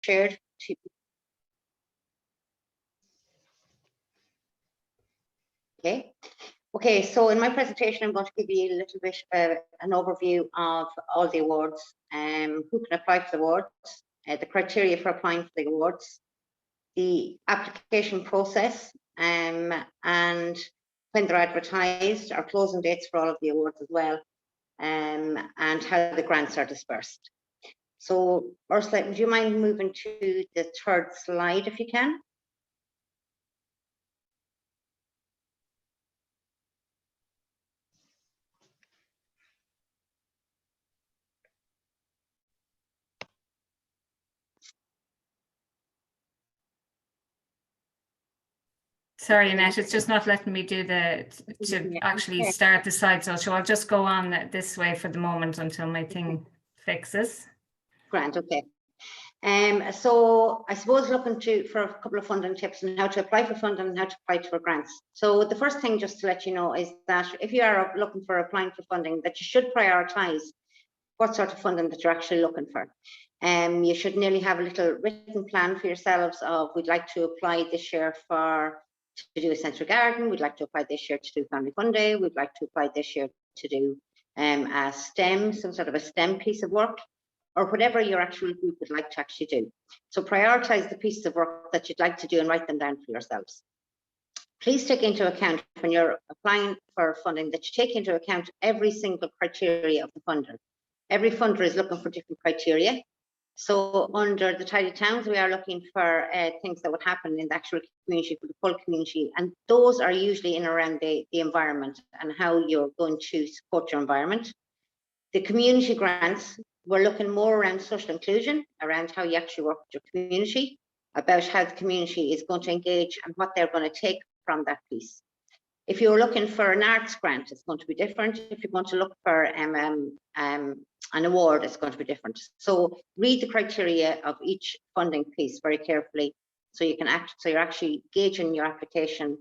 shared to. Okay, so in my presentation, I'm going to give you a little bit an overview of all the awards, who can apply for the awards, the criteria for applying for the awards, the application process, and when they're advertised, our closing dates for all of the awards as well, and how the grants are dispersed. So, Ursula, would you mind moving to the third slide if you can? Sorry, Annette, it's just not letting me do to actually start the slide. So I'll just go on this way for the moment until my thing fixes. Grand, okay. So I suppose looking for a couple of funding tips on how to apply for funding and how to apply for grants. So the first thing, just to let you know, is that if you are looking for applying for funding, that you should prioritise what sort of funding that you're actually looking for. You should nearly have a little written plan for yourselves of, we'd like to apply this year to do a central garden, we'd like to apply this year to do family fun day, we'd like to apply this year to do a STEM, some sort of a STEM piece of work, or whatever your actual group would like to actually do. So prioritise the pieces of work that you'd like to do and write them down for yourselves. Please take into account when you're applying for funding that you take into account every single criteria of the funder. Every funder is looking for different criteria. So under the Tidy Towns, we are looking for things that would happen in the actual community, for the full community, and those are usually in around the environment and how you're going to support your environment. The community grants, we're looking more around social inclusion, around how you actually work with your community, about how the community is going to engage and what they're going to take from that piece. If you're looking for an arts grant, it's going to be different. If you're going to look for an award, it's going to be different. So read the criteria of each funding piece very carefully, so you can so you're actually gauging your application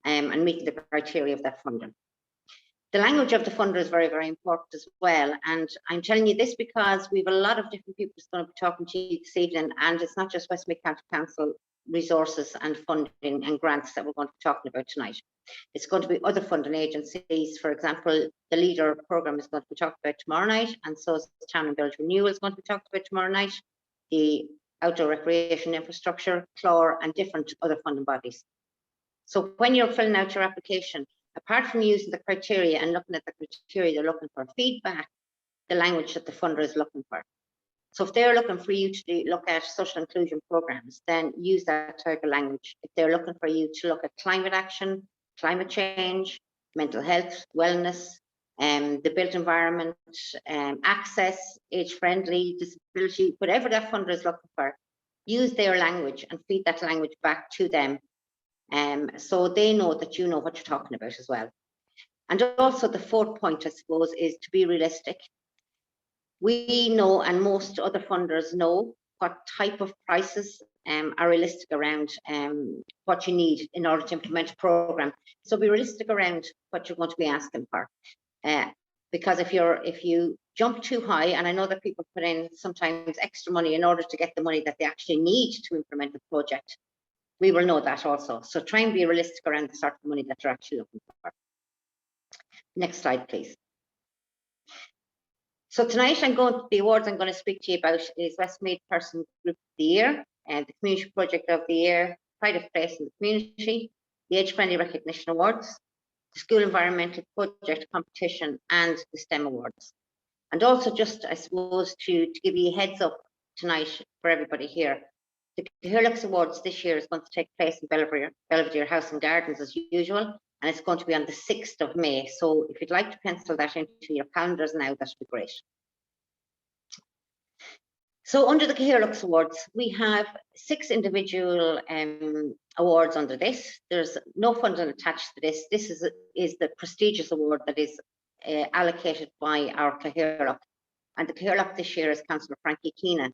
and meeting the criteria of that funding. The language of the funder is very, very important as well. And I'm telling you this because we have a lot of different people who's going to be talking to you this evening, and it's not just Westmead County Council resources and funding and grants that we're going to be talking about tonight. It's going to be other funding agencies. For example, the Leader programme is going to be talked about tomorrow night, and so is the Town and Village Renewal is going to be talked about tomorrow night, the Outdoor Recreation Infrastructure, CLOR, and different other funding bodies. So when you're filling out your application, apart from using the criteria and looking at the criteria they're looking for, feedback the language that the funder is looking for. So if they're looking for you to look at social inclusion programs, then use that type of language. If they're looking for you to look at climate action, climate change, mental health, wellness, the built environment, access, age-friendly, disability, whatever that funder is looking for, use their language and feed that language back to them, so they know that you know what you're talking about as well. And also the fourth point, I suppose, is to be realistic. We know, and most other funders know, what type of prices are realistic around what you need in order to implement a program. So be realistic around what you're going to be asking for. Because if you jump too high, and I know that people put in sometimes extra money in order to get the money that they actually need to implement the project, we will know that also. So try and be realistic around the sort of money that you're actually looking for. Next slide, please. So tonight the awards I'm going to speak to you about is Westmead Person Group of the Year, and the Community Project of the Year, Pride of Place in the Community, the Age Friendly Recognition Awards, the School Environmental Project Competition, and the STEM Awards. And also just, I suppose, to give you a heads up tonight for everybody here, the Helix Awards this year is going to take place in Belvedere House and Gardens as usual, and it's going to be on the 6th of May. So if you'd like to pencil that into your calendars now, that would be great. So under the Helix Awards, we have 6 individual awards under this. There's no funding attached to this. This is the prestigious award that is allocated by our Cathaoirleach. And the Cathaoirleach this year is Councillor Frankie Keenan.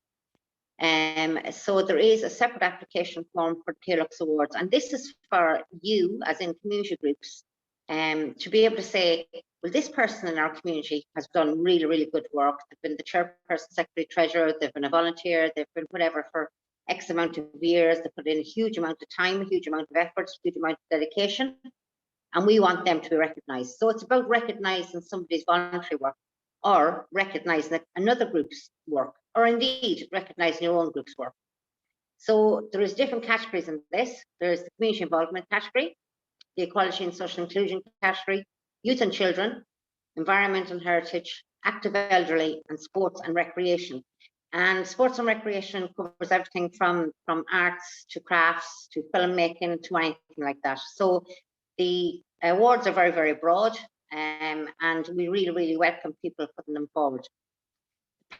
So there is a separate application form for the Helix Awards, and this is for you, as in community groups, to be able to say, well, this person in our community has done really, really good work. They've been the chairperson, secretary, treasurer, they've been a volunteer, they've been whatever for X amount of years, they put in a huge amount of time, a huge amount of effort, a huge amount of dedication, and we want them to be recognised. So it's about recognising somebody's voluntary work, or recognising another group's work, or indeed recognising your own group's work. So there is different categories in this. There's the community involvement category, the equality and social inclusion category, youth and children, environment and heritage, active elderly, and sports and recreation. And sports and recreation covers everything from arts to crafts to filmmaking to anything like that. So the awards are very, very broad, and we really, really welcome people putting them forward.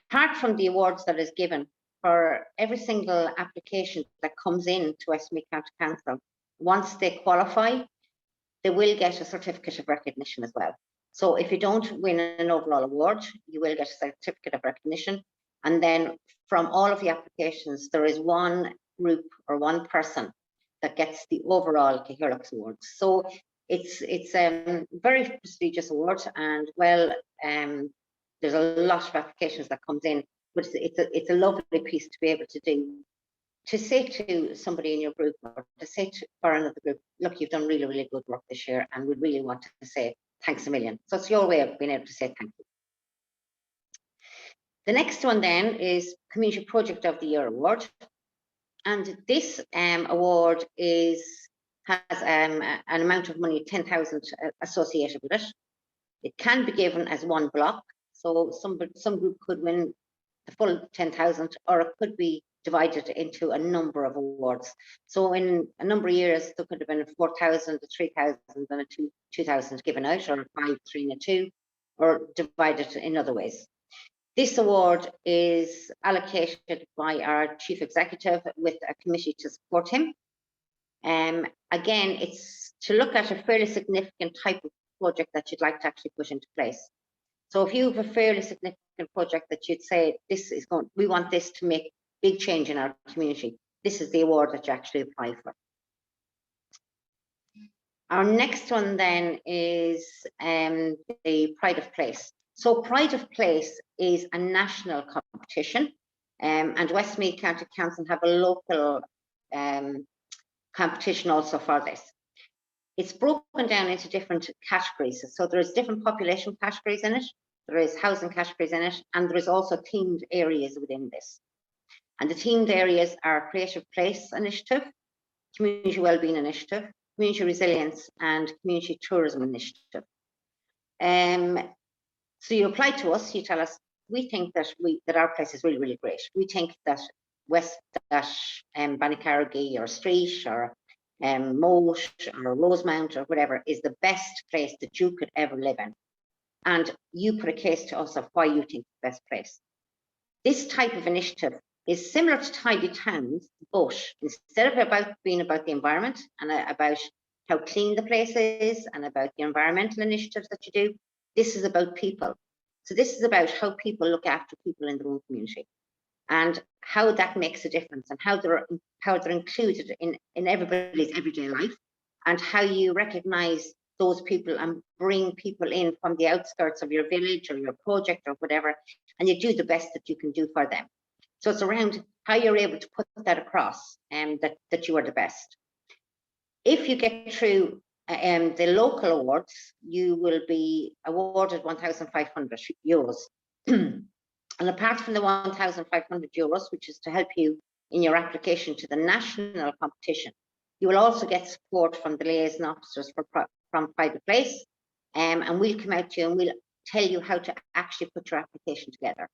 Apart from the awards that is given for every single application that comes in to Westmead County Council, once they qualify, they will get a certificate of recognition as well. So if you don't win an overall award, you will get a certificate of recognition. And then from all of the applications, there is one group or one person that gets the overall Helix Awards. So it's a very prestigious award, and there's a lot of applications that comes in, but it's a lovely piece to be able to do. To say to somebody in your group, or to say for another group, look, you've done really, really good work this year, and we really want to say thanks a million. So it's your way of being able to say thank you. The next one then is Community Project of the Year Award. And this award has an amount of money, 10,000 associated with it. It can be given as one block. So some group could win the full 10,000, or it could be divided into a number of awards. So in a number of years, there could have been a 4,000, a 3,000, and a 2,000 given out, or a 5, 3, and a 2, or divided in other ways. This award is allocated by our chief executive with a committee to support him. Again, it's to look at a fairly significant type of project that you'd like to actually put into place. So if you have a fairly significant project that you'd say, we want this to make big change in our community, this is the award that you actually apply for. Our next one then is the Pride of Place. So Pride of Place is a national competition, and Westmead County Council have a local competition also for this. It's broken down into different categories. So there's different population categories in it, there is housing categories in it, and there is also themed areas within this. And the themed areas are Creative Place Initiative, Community Wellbeing Initiative, Community Resilience, and Community Tourism Initiative. So you apply to us, you tell us, we think that our place is really, really great. We think that Bannicarragee or Street or Moat or Rosemount or whatever is the best place that you could ever live in. And you put a case to us of why you think it's the best place. This type of initiative is similar to Tidy Towns, but instead of being about the environment and about how clean the place is and about the environmental initiatives that you do, this is about people. So this is about how people look after people in their own community, and how that makes a difference, and how they're included in everybody's everyday life, and how you recognise those people and bring people in from the outskirts of your village or your project or whatever, and you do the best that you can do for them. So it's around how you're able to put that across, and that you are the best. If you get through the local awards, you will be awarded €1,500. And apart from the €1,500, which is to help you in your application to the national competition, you will also get support from the liaison officers from Pride of Place, and we'll come out to you and we'll tell you how to actually put your application together,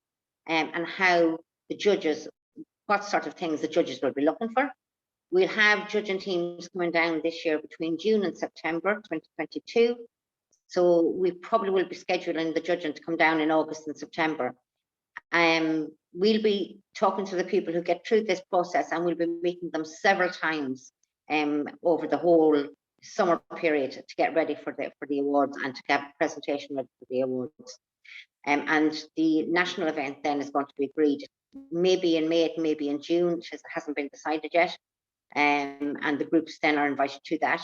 and how the judges, what sort of things the judges will be looking for. We'll have judging teams coming down this year between June and September 2022. So we probably will be scheduling the judging to come down in August and September. We'll be talking to the people who get through this process, and we'll be meeting them several times over the whole summer period to get ready for the awards and to get a presentation ready for the awards. And the national event then is going to be agreed maybe in May, maybe in June, which hasn't been decided yet. And the groups then are invited to that.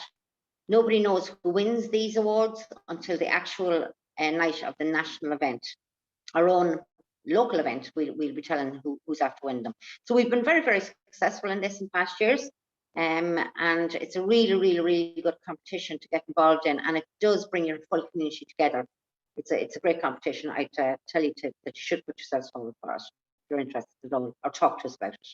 Nobody knows who wins these awards until the actual night of the national event. Our own local event, we'll be telling who's after winning them. So we've been very, very successful in this in past years. And it's a really good competition to get involved in, and it does bring your full community together. It's a great competition. I'd tell you that you should put yourselves forward for it if you're interested at all, or talk to us about it.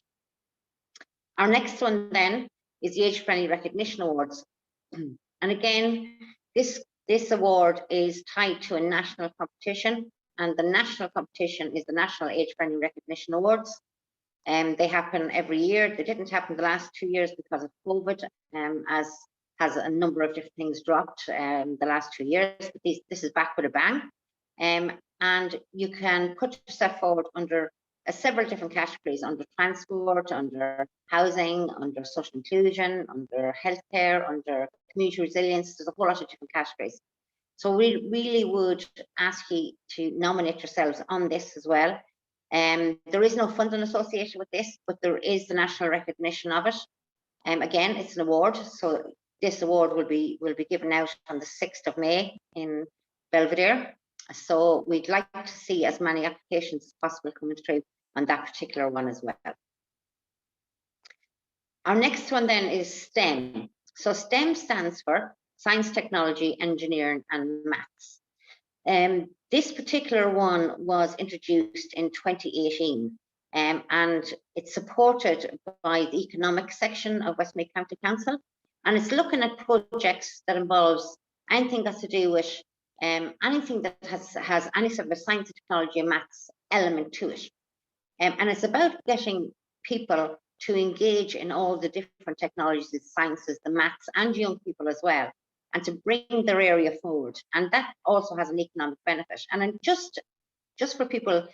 Our next one then is the Age Friendly Recognition Awards. And again, this award is tied to a national competition, and the national competition is the National Age Friendly Recognition Awards. They happen every year. They didn't happen the last 2 years because of COVID, as has a number of different things dropped the last 2 years. But this is back with a bang. And you can put yourself forward under several different categories: under transport, under housing, under social inclusion, under healthcare, under community resilience. There's a whole lot of different categories. So we really would ask you to nominate yourselves on this as well. There is no funding associated with this, but there is the national recognition of it. Again, it's an award, so this award will be given out on the 6th of May in Belvedere. So we'd like to see as many applications as possible coming through on that particular one as well. Our next one then is STEM. So STEM stands for Science, Technology, Engineering and Maths. This particular one was introduced in 2018, and it's supported by the economic section of Westmead County Council, and it's looking at projects that involves anything that's to do with anything that has any sort of a science, technology and maths element to it. And it's about getting people to engage in all the different technologies, the sciences, the maths, and young people as well, and to bring their area forward. And that also has an economic benefit. And then just for people,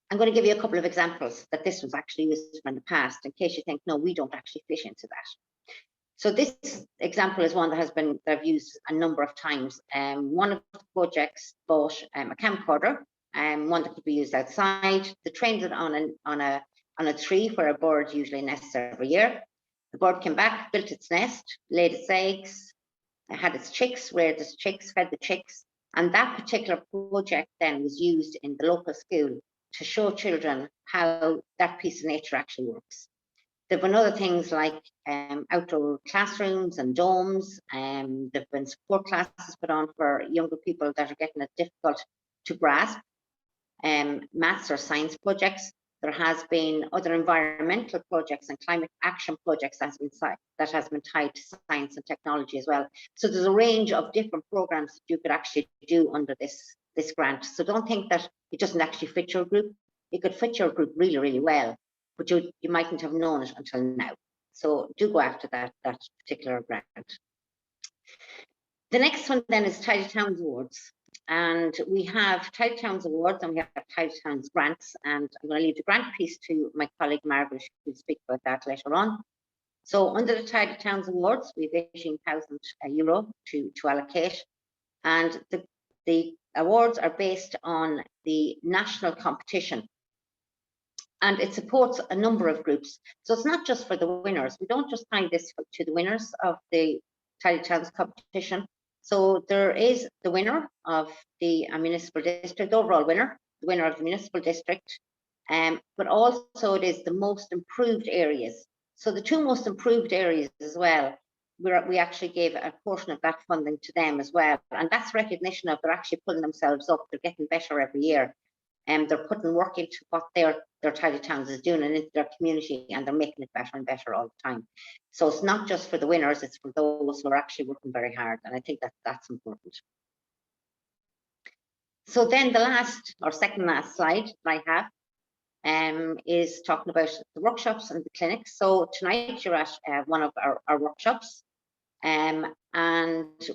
I'm going to give you a couple of examples that this was actually used in the past, in case you think, no, we don't actually fit into that. So this example is one that I've used a number of times. One of the projects bought a camcorder, one that could be used outside. They trained it on a tree where a bird usually nests every year. The bird came back, built its nest, laid its eggs, had its chicks, reared its chicks, fed the chicks, and that particular project then was used in the local school to show children how that piece of nature actually works. There have been other things like outdoor classrooms and domes. There have been support classes put on for younger people that are getting it difficult to grasp maths or science projects. There has been other environmental projects and climate action projects that has been tied to science and technology as well. So there's a range of different programs that you could actually do under this grant. So don't think that it doesn't actually fit your group. It could fit your group really, really well, but you mightn't have known it until now. So do go after that particular grant. The next one then is Tidy Towns Awards. And we have Tidy Towns Awards and we have Tidy Towns Grants. And I'm going to leave the grant piece to my colleague Margaret, who will speak about that later on. So under the Tidy Towns Awards, we have €18,000 to allocate. And the awards are based on the national competition. And it supports a number of groups. So it's not just for the winners. We don't just tie this to the winners of the Tidy Towns competition. So there is the winner of the municipal district, the overall winner, the winner of the municipal district, but also it is the most improved areas. So the two most improved areas as well, we actually gave a portion of that funding to them as well. And that's recognition of they're actually pulling themselves up, they're getting better every year. And they're putting work into what their Tidy Towns is doing and into their community, and they're making it better and better all the time. So it's not just for the winners, it's for those who are actually working very hard. And I think that's important. So then the last or second last slide that I have is talking about the workshops and the clinics. So tonight you're at one of our workshops. And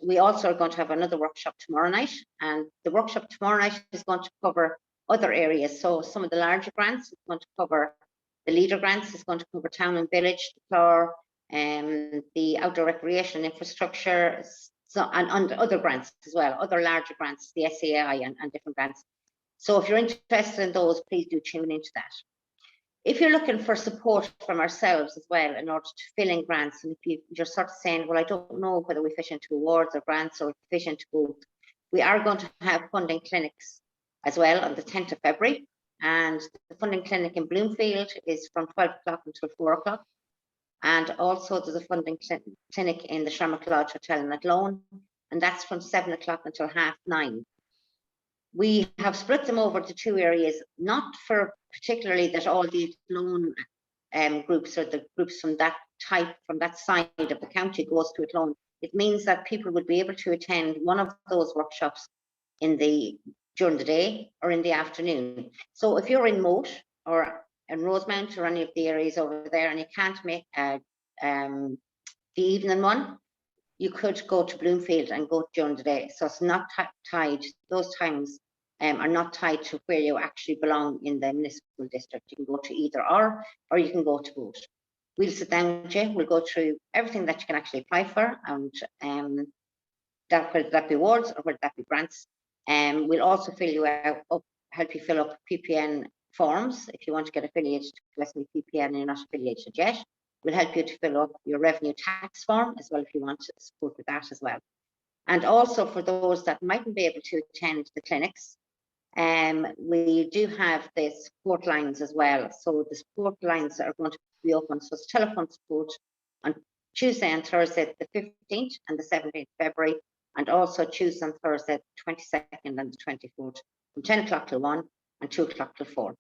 we also are going to have another workshop tomorrow night. And the workshop tomorrow night is going to cover other areas. So some of the larger grants is going to cover the leader grants, is going to cover town and village, the floor, the outdoor recreation infrastructure, and other grants as well, other larger grants, the SAI and different grants. So if you're interested in those, please do tune into that. If you're looking for support from ourselves as well in order to fill in grants, and if you're sort of saying, well, I don't know whether we fit into awards or grants or fit into both, we are going to have funding clinics as well on the 10th of February. And the funding clinic in Bloomfield is from 12 o'clock until 4 o'clock. And also there's a funding clinic in the Shamrock Lodge Hotel in Athlone, and that's from 7 o'clock until 9:30. We have split them over to 2 areas, not for particularly that all these loan groups or the groups from that type, from that side of the county goes to Athlone. It means that people would be able to attend one of those workshops during the day or in the afternoon. So if you're in Moat or in Rosemount or any of the areas over there and you can't make the evening one, you could go to Bloomfield and go during the day. So it's not tied, those times are not tied to where you actually belong in the municipal district. You can go to either or you can go to both. We'll sit down with you, we'll go through everything that you can actually apply for, and whether that be awards or whether that be grants. We'll also fill you up, help you fill up PPN forms if you want to get affiliated to Westmead PPN and you're not affiliated yet. We'll help you to fill up your revenue tax form as well if you want support with that as well. And also for those that mightn't be able to attend the clinics, we do have the support lines as well. So the support lines are going to be open. So it's telephone support on Tuesday and Thursday, the 15th and the 17th of February, and also Tuesday and Thursday, the 22nd and the 24th, from 10 o'clock till 1 and 2 o'clock till 4.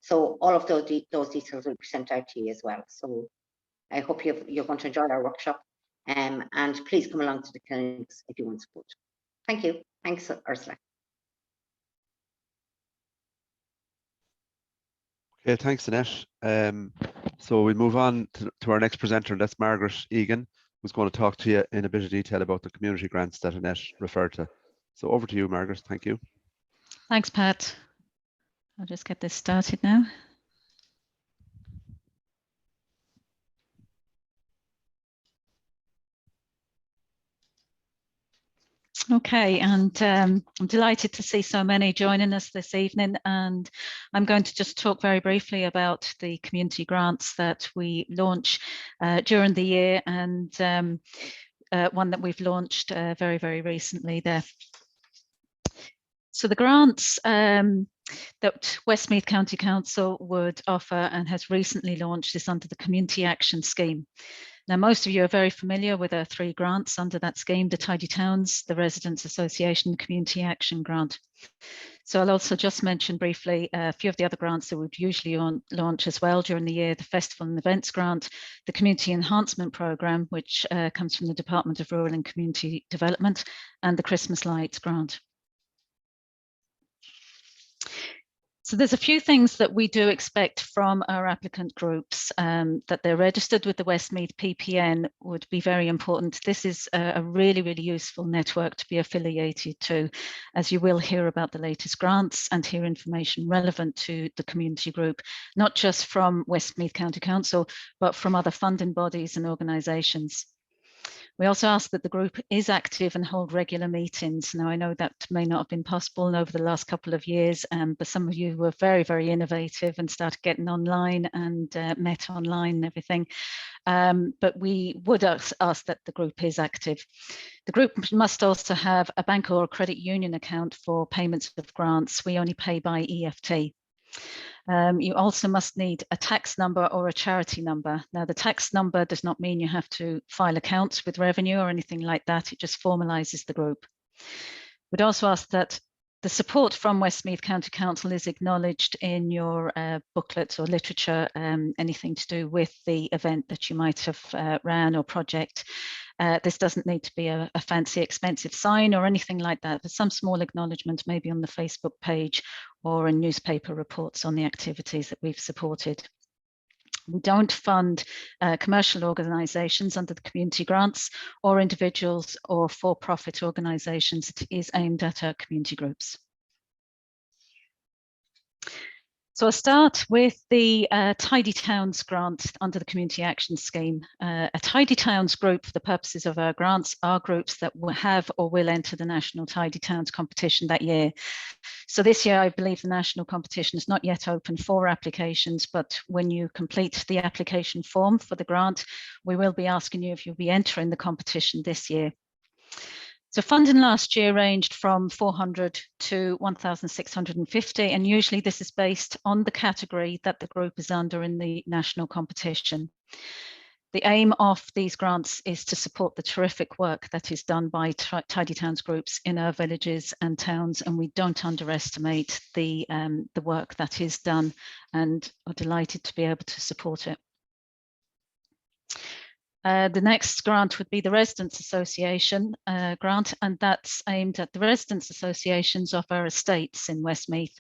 So all of those details will be sent out to you as well. So I hope you're going to enjoy our workshop, and please come along to the clinics if you want support. Thank you. Thanks, Ursula. Okay, thanks, Annette. So we move on to our next presenter, and that's Margaret Egan, who's going to talk to you in a bit of detail about the community grants that Annette referred to. So over to you, Margaret. Thank you. Thanks, Pat. I'll just get this started now. Okay, and I'm delighted to see so many joining us this evening, and I'm going to just talk very briefly about the community grants that we launch during the year, and one that we've launched very, very recently there. So the grants that Westmead County Council would offer and has recently launched is under the Community Action Scheme. Now, most of you are very familiar with our 3 grants under that scheme: the Tidy Towns, the Residents Association, the Community Action Grant. So I'll also just mention briefly a few of the other grants that we'd usually launch as well during the year: the Festival and Events Grant, the Community Enhancement Programme, which comes from the Department of Rural and Community Development, and the Christmas Lights Grant. So there's a few things that we do expect from our applicant groups. That they're registered with the Westmead PPN would be very important. This is a really, really useful network to be affiliated to, as you will hear about the latest grants and hear information relevant to the community group, not just from Westmead County Council, but from other funding bodies and organisations. We also ask that the group is active and hold regular meetings. Now, I know that may not have been possible over the last couple of years, but some of you were very, very innovative and started getting online and met online and everything. But we would ask that the group is active. The group must also have a bank or a credit union account for payments of grants. We only pay by EFT. You also must need a tax number or a charity number. Now, the tax number does not mean you have to file accounts with revenue or anything like that. It just formalises the group. We'd also ask that the support from Westmead County Council is acknowledged in your booklets or literature, anything to do with the event that you might have ran or project. This doesn't need to be a fancy, expensive sign or anything like that, but some small acknowledgement maybe on the Facebook page or in newspaper reports on the activities that we've supported. We don't fund commercial organisations under the community grants or individuals or for-profit organisations. It is aimed at our community groups. So I'll start with the Tidy Towns grant under the Community Action Scheme. A Tidy Towns group, for the purposes of our grants, are groups that will have or will enter the National Tidy Towns competition that year. So this year, I believe the national competition is not yet open for applications, but when you complete the application form for the grant, we will be asking you if you'll be entering the competition this year. So funding last year ranged from 400 to 1,650, and usually this is based on the category that the group is under in the national competition. The aim of these grants is to support the terrific work that is done by Tidy Towns groups in our villages and towns, and we don't underestimate the work that is done, and are delighted to be able to support it. The next grant would be the Residents Association grant, and that's aimed at the residents associations of our estates in Westmeath.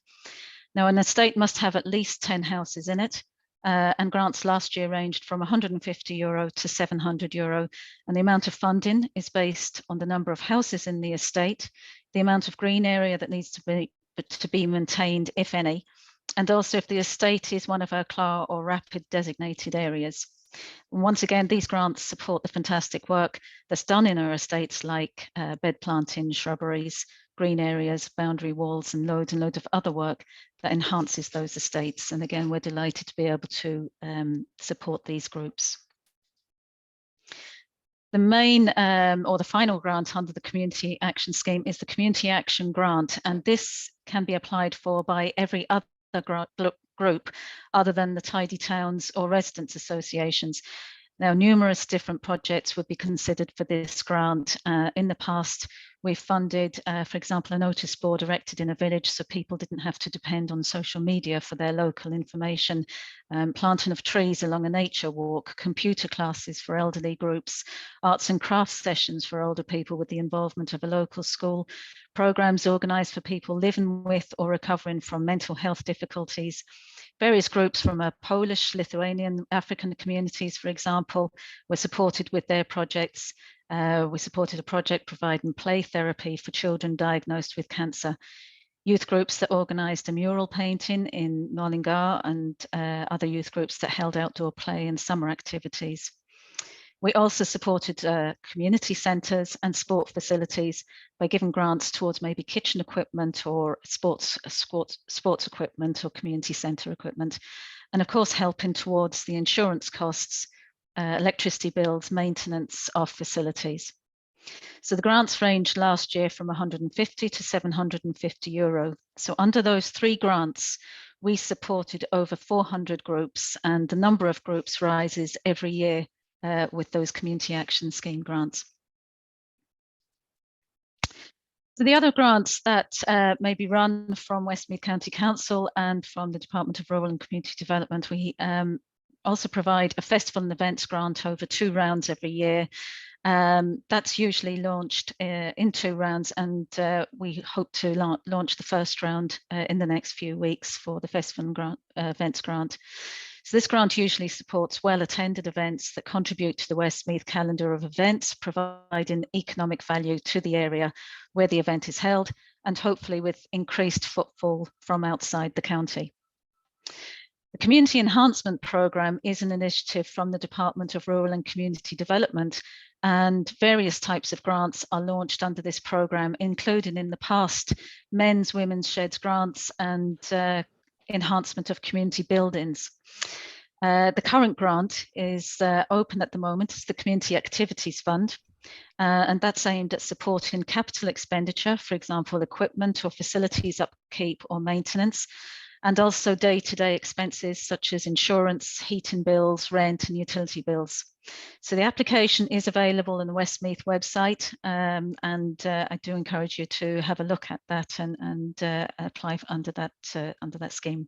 Now, an estate must have at least 10 houses in it, and grants last year ranged from €150 to €700, and the amount of funding is based on the number of houses in the estate, the amount of green area that needs to be maintained, if any, and also if the estate is one of our CLAR or rapid designated areas. Once again, these grants support the fantastic work that's done in our estates, like bed planting, shrubberies, green areas, boundary walls, and loads of other work that enhances those estates. And again, we're delighted to be able to support these groups. The main or the final grant under the Community Action Scheme is the Community Action Grant, and this can be applied for by every other group other than the Tidy Towns or residents associations. Now, numerous different projects would be considered for this grant. In the past, we've funded, for example, a notice board erected in a village so people didn't have to depend on social media for their local information, planting of trees along a nature walk, computer classes for elderly groups, arts and crafts sessions for older people with the involvement of a local school, programs organised for people living with or recovering from mental health difficulties. Various groups from Polish, Lithuanian, African communities, for example, were supported with their projects. We supported a project providing play therapy for children diagnosed with cancer. Youth groups that organised a mural painting in Mullingar, and other youth groups that held outdoor play and summer activities. We also supported community centres and sport facilities by giving grants towards maybe kitchen equipment or sports equipment or community centre equipment. And of course, helping towards the insurance costs, electricity bills, maintenance of facilities. So the grants ranged last year from €150 to €750. So under those three grants, we supported over 400 groups, and the number of groups rises every year with those Community Action Scheme grants. So the other grants that may be run from Westmeath County Council and from the Department of Rural and Community Development, we also provide a festival and events grant over 2 rounds every year. That's usually launched in 2 rounds, and we hope to launch the first round in the next few weeks for the festival and events grant. So this grant usually supports well-attended events that contribute to the Westmeath calendar of events, providing economic value to the area where the event is held, and hopefully with increased footfall from outside the county. The Community Enhancement Programme is an initiative from the Department of Rural and Community Development, and various types of grants are launched under this programme, including in the past men's, women's sheds grants and enhancement of community buildings. The current grant is open at the moment. It's the Community Activities Fund, and that's aimed at supporting capital expenditure, for example, equipment or facilities upkeep or maintenance, and also day-to-day expenses such as insurance, heating bills, rent and utility bills. So the application is available on the Westmeath website, and I do encourage you to have a look at that and apply under that scheme.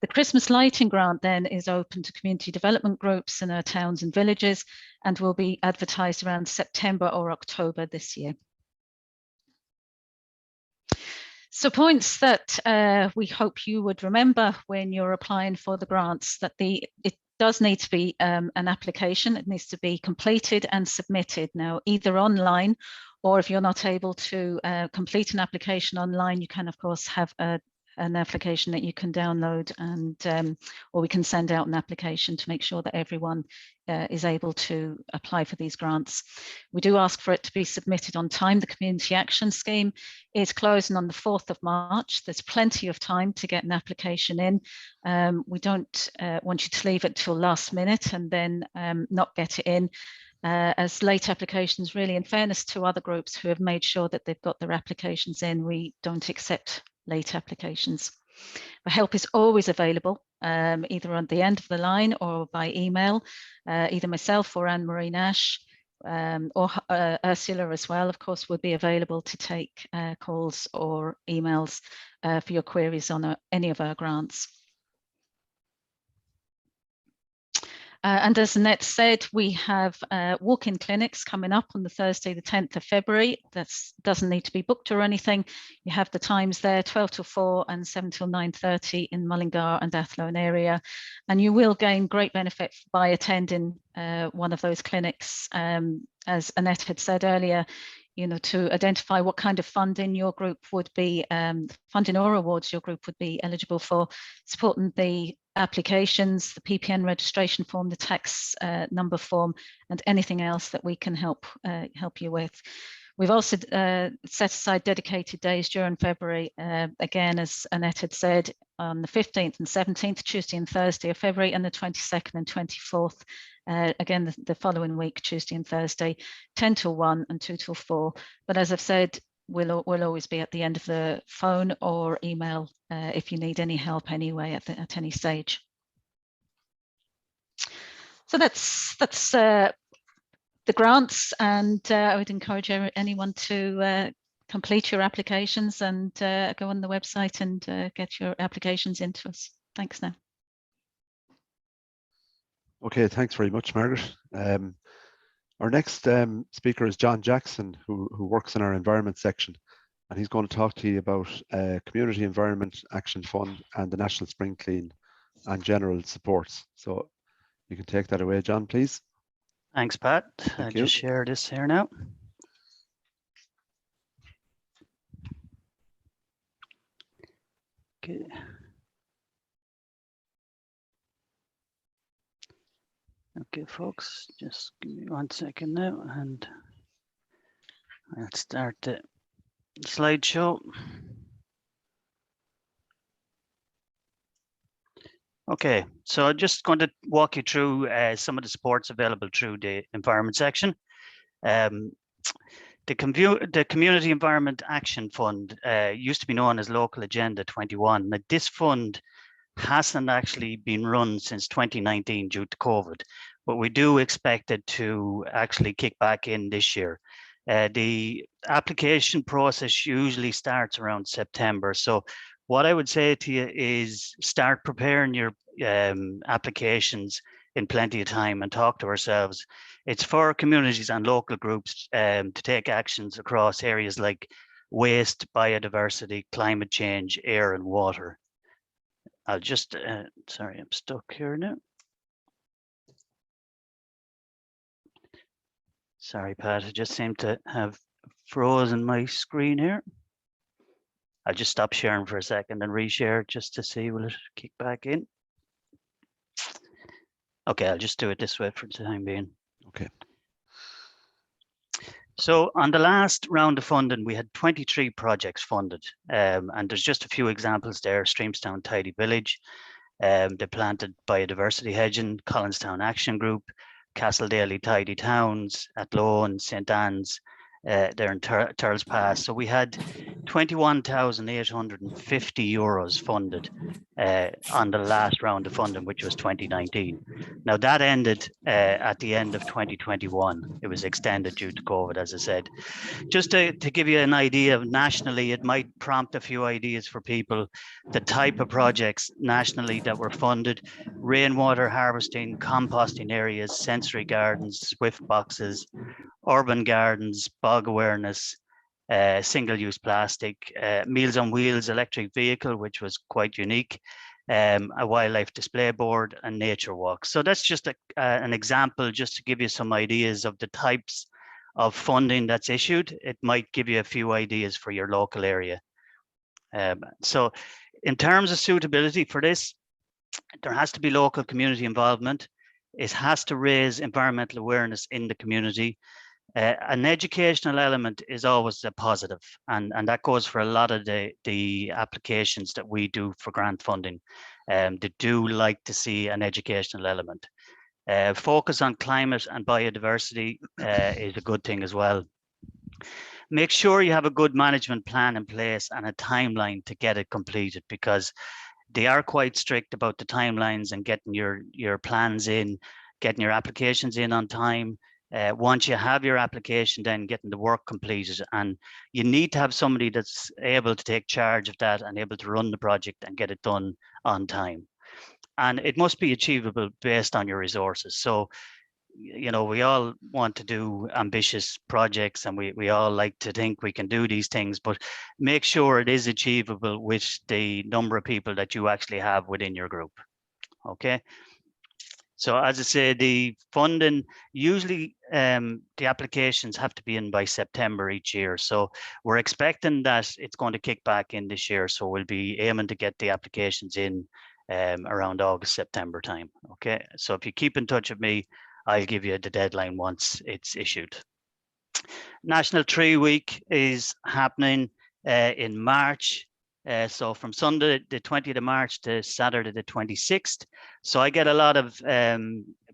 The Christmas Lighting Grant then is open to community development groups in our towns and villages, and will be advertised around September or October this year. So points that we hope you would remember when you're applying for the grants, that it does need to be an application. It needs to be completed and submitted now, either online, or if you're not able to complete an application online, you can of course have an application that you can download, and or we can send out an application to make sure that everyone is able to apply for these grants. We do ask for it to be submitted on time. The Community Action Scheme is closing on the 4th of March. There's plenty of time to get an application in. We don't want you to leave it till last minute and then not get it in, as late applications, really, in fairness to other groups who have made sure that they've got their applications in, we don't accept late applications. Help is always available, either on the end of the line or by email. Either myself or Anne-Marie Nash, or Ursula as well, of course, would be available to take calls or emails for your queries on any of our grants. And as Annette said, we have walk-in clinics coming up on the Thursday, the 10th of February. That doesn't need to be booked or anything. You have the times there, 12 till 4 and 7 till 9:30 in Mullingar and Athlone area. And you will gain great benefit by attending one of those clinics. As Annette had said earlier, to identify what kind of funding your group would be, funding or awards your group would be eligible for, supporting the applications, the PPN registration form, the tax number form, and anything else that we can help you with. We've also set aside dedicated days during February, again, as Annette had said, on the 15th and 17th, Tuesday and Thursday of February, and the 22nd and 24th, again, the following week, Tuesday and Thursday, 10 till 1 and 2 till 4. But as I've said, we'll always be at the end of the phone or email if you need any help anyway at any stage. So that's the grants, and I would encourage anyone to complete your applications and go on the website and get your applications into us. Thanks now. Okay, thanks very much, Margaret. Our next speaker is John Jackson, who works in our environment section, and he's going to talk to you about Community Environment Action Fund and the National Spring Clean and general supports. So you can take that away, John, please. Thanks, Pat. Thank I'll just share this here now. Okay. Okay, folks, just give me 1 second now, and I'll start the slideshow. Okay, so I'm just going to walk you through some of the supports available through the environment section. The Community Environment Action Fund used to be known as Local Agenda 21. Now, this fund hasn't actually been run since 2019 due to COVID, but we do expect it to actually kick back in this year. The application process usually starts around September. So what I would say to you is start preparing your applications in plenty of time and talk to ourselves. It's for communities and local groups to take actions across areas like waste, biodiversity, climate change, air and water. I'll just, sorry, I'm stuck here now. Sorry, Pat, I just seem to have frozen my screen here. I'll just stop sharing for a second and reshare just to see, will it kick back in? Okay, I'll just do it this way for the time being. Okay. So on the last round of funding, we had 23 projects funded, and there's just a few examples there. Streamstown Tidy Village, they planted biodiversity hedging, Collinstown Action Group, Castledaly Tidy Towns, Athlone, St Anne's, there in Turles Pass. So we had 21,850 euros funded on the last round of funding, which was 2019. Now that ended at the end of 2021. It was extended due to COVID, as I said. Just to give you an idea of nationally, it might prompt a few ideas for people. The type of projects nationally that were funded: rainwater harvesting, composting areas, sensory gardens, swift boxes, urban gardens, bog awareness, single-use plastic, Meals on Wheels electric vehicle, which was quite unique, a wildlife display board, and nature walks. So that's just an example, just to give you some ideas of the types of funding that's issued. It might give you a few ideas for your local area. So in terms of suitability for this, there has to be local community involvement. It has to raise environmental awareness in the community. An educational element is always a positive, and that goes for a lot of the applications that we do for grant funding. They do like to see an educational element. Focus on climate and biodiversity is a good thing as well. make sure you have a good management plan in place and a timeline to get it completed, because they are quite strict about the timelines and getting your plans in, getting your applications in on time. Once you have your application, then getting the work completed, and you need to have somebody that's able to take charge of that and able to run the project and get it done on time. And it must be achievable based on your resources. So, you know, we all want to do ambitious projects, and we all like to think we can do these things, but make sure it is achievable with the number of people that you actually have within your group. Okay. So as I say, the funding, usually the applications have to be in by September each year. So we're expecting that it's going to kick back in this year. So we'll be aiming to get the applications in around August, September time. Okay. So if you keep in touch with me, I'll give you the deadline once it's issued. National Tree Week is happening in March. So from Sunday, the 20th of March to Saturday, the 26th. So I get a lot of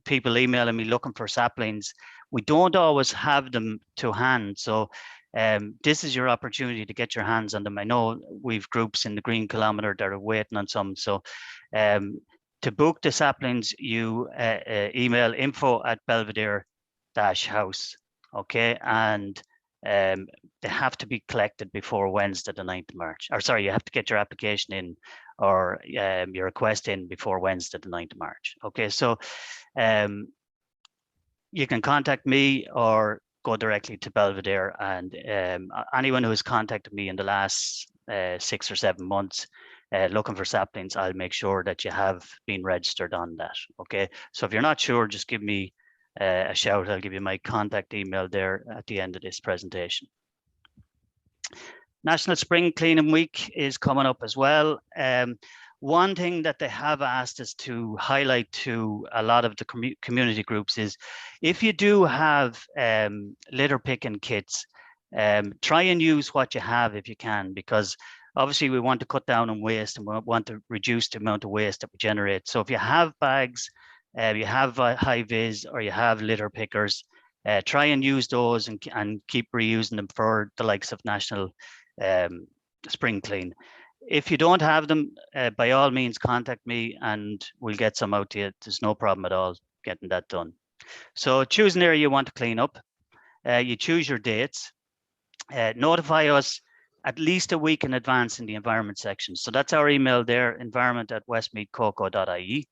people emailing me looking for saplings. We don't always have them to hand. So this is your opportunity to get your hands on them. I know we've groups in the Green Kilometer that are waiting on some. So to book the saplings, you email info@belvedere-house. Okay. And they have to be collected before Wednesday, the 9th of March. Or sorry, you have to get your application in, or your request in before Wednesday, the 9th of March. Okay, so you can contact me or go directly to Belvedere, and anyone who has contacted me in the last 6 or 7 months looking for saplings, I'll make sure that you have been registered on that. Okay, so if you're not sure, just give me a shout. I'll give you my contact email there at the end of this presentation. National Spring Cleaning Week is coming up as well. One thing that they have asked us to highlight to a lot of the community groups is, if you do have litter picking kits, try and use what you have if you can, because obviously we want to cut down on waste and we want to reduce the amount of waste that we generate. So if you have bags, you have high vis, or you have litter pickers, try and use those and keep reusing them for the likes of National Spring Clean. If you don't have them, by all means contact me and we'll get some out to you. There's no problem at all getting that done. So choose an area you want to clean up. You choose your dates. Notify us at least a week in advance in the environment section. So that's our email there, environment@westmeadcoco.ie.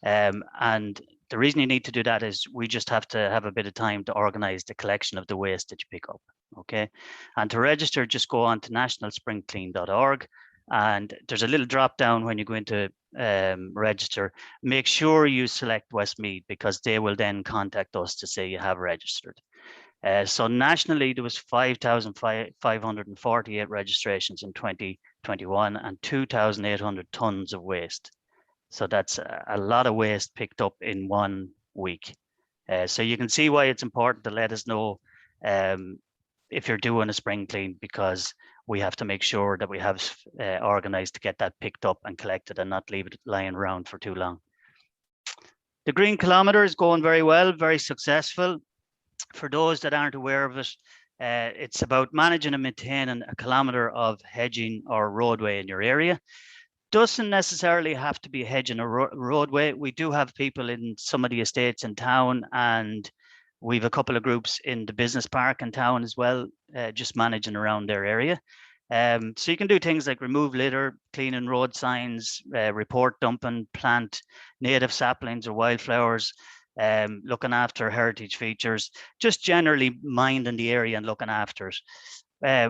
And the reason you need to do that is we just have to have a bit of time to organize the collection of the waste that you pick up. Okay. And to register, just go on to nationalspringclean.org, and there's a little drop down when you go into register. Make sure you select Westmead, because they will then contact us to say you have registered. So nationally, there was 5,548 registrations in 2021 and 2,800 tons of waste. So that's a lot of waste picked up in 1 week. So you can see why it's important to let us know if you're doing a spring clean, because we have to make sure that we have organized to get that picked up and collected and not leave it lying around for too long. The Green Kilometer is going very well, very successful. For those that aren't aware of it, it's about managing and maintaining a kilometer of hedging or roadway in your area. Doesn't necessarily have to be a hedge and a roadway. We do have people in some of the estates in town, and we've a couple of groups in the business park in town as well, just managing around their area. So you can do things like remove litter, cleaning road signs, report dumping, plant native saplings or wildflowers, looking after heritage features, just generally minding the area and looking after it.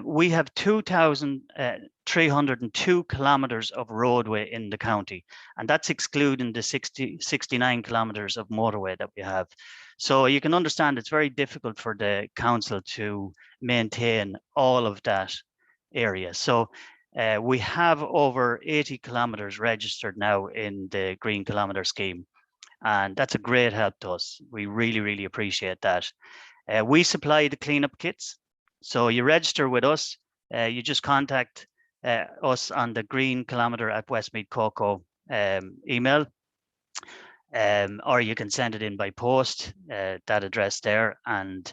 We have 2,302 kilometers of roadway in the county, and that's excluding the 69 kilometers of motorway that we have. So you can understand it's very difficult for the council to maintain all of that area. So we have over 80 kilometers registered now in the Green Kilometer scheme, and that's a great help to us. We really, really appreciate that. We supply the cleanup kits. So you register with us, you just contact us on the Green Kilometer at Westmead Coco email, or you can send it in by post, that address there, and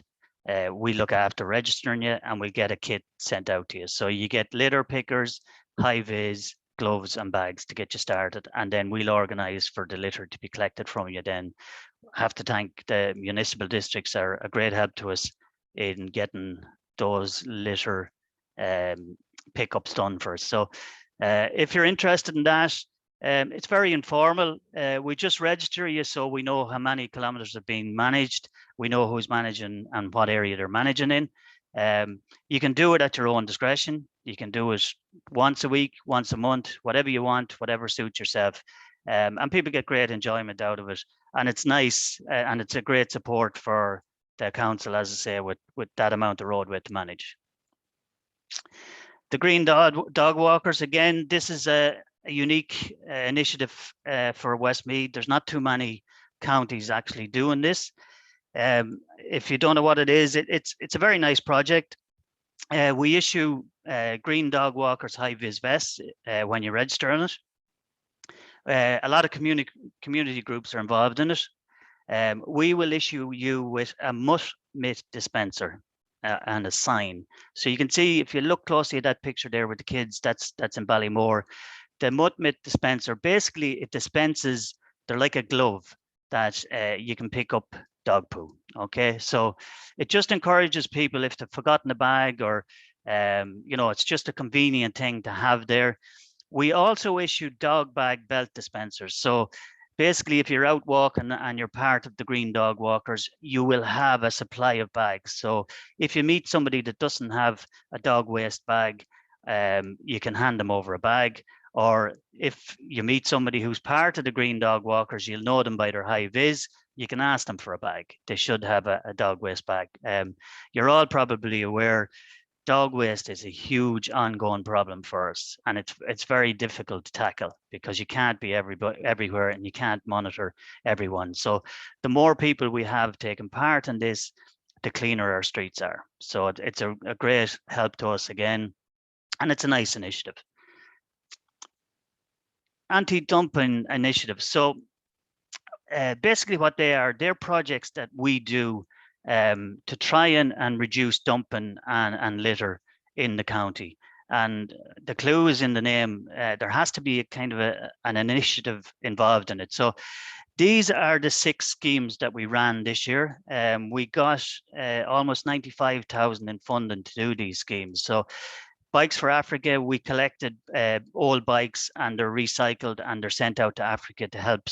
we look after registering you, and we'll get a kit sent out to you. So you get litter pickers, high vis, gloves and bags to get you started, and then we'll organise for the litter to be collected from you. Then have to thank the municipal districts, are a great help to us in getting those litter pickups done for us. So if you're interested in that, it's very informal. We just register you so we know how many kilometres are being managed. We know who's managing and what area they're managing in. You can do it at your own discretion. You can do it once a week, once a month, whatever you want, whatever suits yourself. And people get great enjoyment out of it. And it's nice, and it's a great support for the council, as I say, with that amount of roadway to manage. The Green Dog Walkers, again, this is a unique initiative for Westmead. There's not too many counties actually doing this. If you don't know what it is, it's a very nice project. We issue Green Dog Walkers high-vis vests when you register on it. A lot of community groups are involved in it. We will issue you with a mutt mitt dispenser and a sign. So you can see, if you look closely at that picture there with the kids, that's in Ballymore. The mutt mitt dispenser, basically it dispenses, they're like a glove that you can pick up dog poo. Okay, so it just encourages people, if they've forgotten a bag, or you know, it's just a convenient thing to have there. We also issue dog bag belt dispensers. So basically, if you're out walking and you're part of the Green Dog Walkers, you will have a supply of bags. So if you meet somebody that doesn't have a dog waste bag, you can hand them over a bag. Or if you meet somebody who's part of the Green Dog Walkers, you'll know them by their high vis, you can ask them for a bag. They should have a dog waste bag. You're all probably aware, dog waste is a huge ongoing problem for us, and it's very difficult to tackle because you can't be everywhere and you can't monitor everyone. So the more people we have taking part in this, the cleaner our streets are. So it's a great help to us again, and it's a nice initiative. Anti-dumping initiative. So basically what they are, they're projects that we do to try and reduce dumping and litter in the county. And the clue is in the name. There has to be a kind of an initiative involved in it. So these are the 6 schemes that we ran this year. We got almost 95,000 in funding to do these schemes. So Bikes for Africa, we collected old bikes, and they're recycled and they're sent out to Africa to help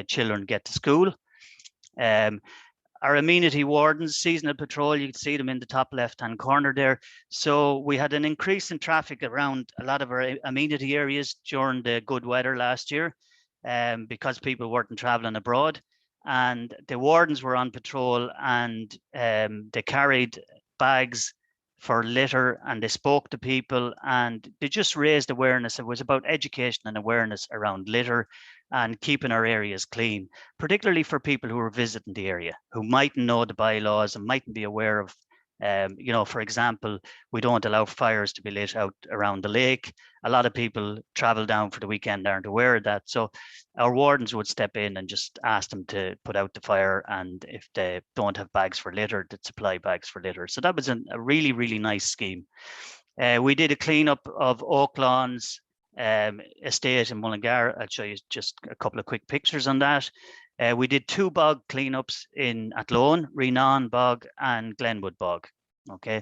children get to school. Our Amenity Wardens, seasonal patrol, you can see them in the top left-hand corner there. So we had an increase in traffic around a lot of our amenity areas during the good weather last year, because people weren't traveling abroad. And the Wardens were on patrol, and they carried bags for litter, and they spoke to people, and they just raised awareness. It was about education and awareness around litter and keeping our areas clean, particularly for people who are visiting the area, who mightn't know the bylaws and mightn't be aware of, you know, for example, we don't allow fires to be lit out around the lake. A lot of people travel down for the weekend, aren't aware of that. So our wardens would step in and just ask them to put out the fire, and if they don't have bags for litter, they'd supply bags for litter. So that was a really, really nice scheme. We did a cleanup of Oak Lawns estate in Mullingar. I'll show you just a couple of quick pictures on that. We did 2 bog cleanups in Athlone, Reenawn Bog and Glenwood Bog. Okay,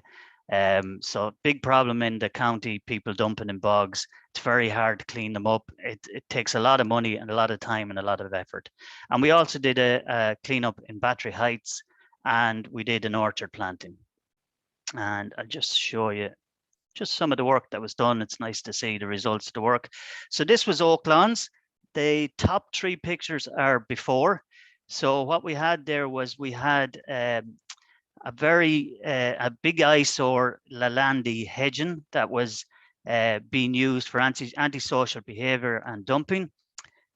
so big problem in the county, people dumping in bogs. It's very hard to clean them up. It takes a lot of money and a lot of time and a lot of effort. And we also did a cleanup in Battery Heights, and we did an orchard planting. And I'll just show you just some of the work that was done. It's nice to see the results of the work. So this was Oak Lawns. The top 3 pictures are before. So what we had there was, we had a big eyesore Lalandi hedging that was being used for antisocial behavior and dumping.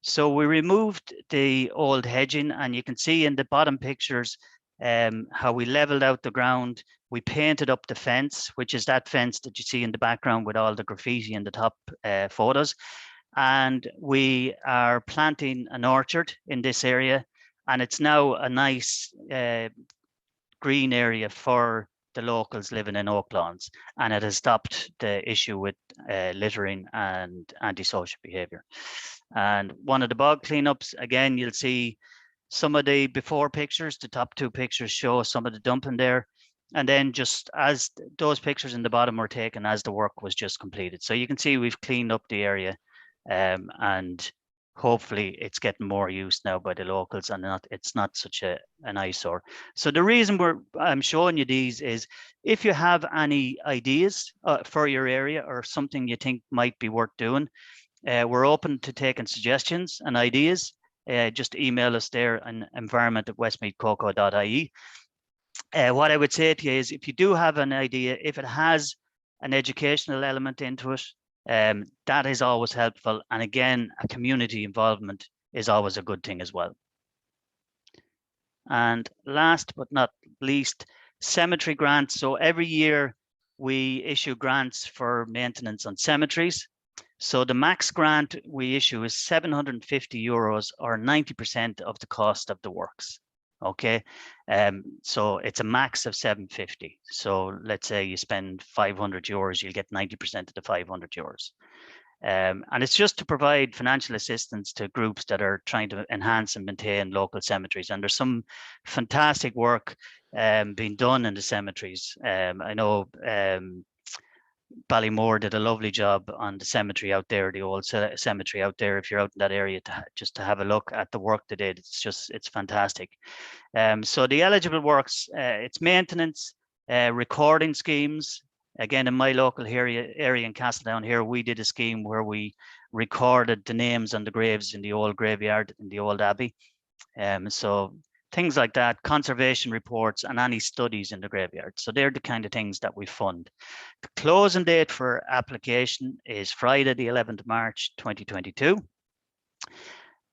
So we removed the old hedging, and you can see in the bottom pictures how we leveled out the ground. We painted up the fence, which is that fence that you see in the background with all the graffiti in the top photos. And we are planting an orchard in this area, and it's now a nice green area for the locals living in Oaklawns, and it has stopped the issue with littering and antisocial behaviour. And one of the bog cleanups, again, you'll see some of the before pictures. The top 2 pictures show some of the dumping there. And then just as those pictures in the bottom were taken as the work was just completed. So you can see we've cleaned up the area, and hopefully it's getting more use now by the locals, and it's not such an eyesore. So the reason I'm showing you these is if you have any ideas for your area or something you think might be worth doing, we're open to taking suggestions and ideas. Just email us there on environment@westmeadcoco.ie. What I would say to you is, if you do have an idea, if it has an educational element into it, that is always helpful. And again, a community involvement is always a good thing as well. And last but not least, cemetery grants. So every year we issue grants for maintenance on cemeteries. So the max grant we issue is €750 or 90% of the cost of the works. Okay, so it's a max of 750. So let's say you spend €500, you'll get 90% of the €500. And it's just to provide financial assistance to groups that are trying to enhance and maintain local cemeteries. And there's some fantastic work being done in the cemeteries. I know Ballymore did a lovely job on the cemetery out there, the old cemetery out there. If you're out in that area, just to have a look at the work they did, it's fantastic. So the eligible works, it's maintenance, recording schemes. Again, in my local area in Castledown here, we did a scheme where we recorded the names on the graves in the old graveyard in the old abbey. So things like that, conservation reports, and any studies in the graveyard. So they're the kind of things that we fund. The closing date for application is Friday, the 11th of March, 2022.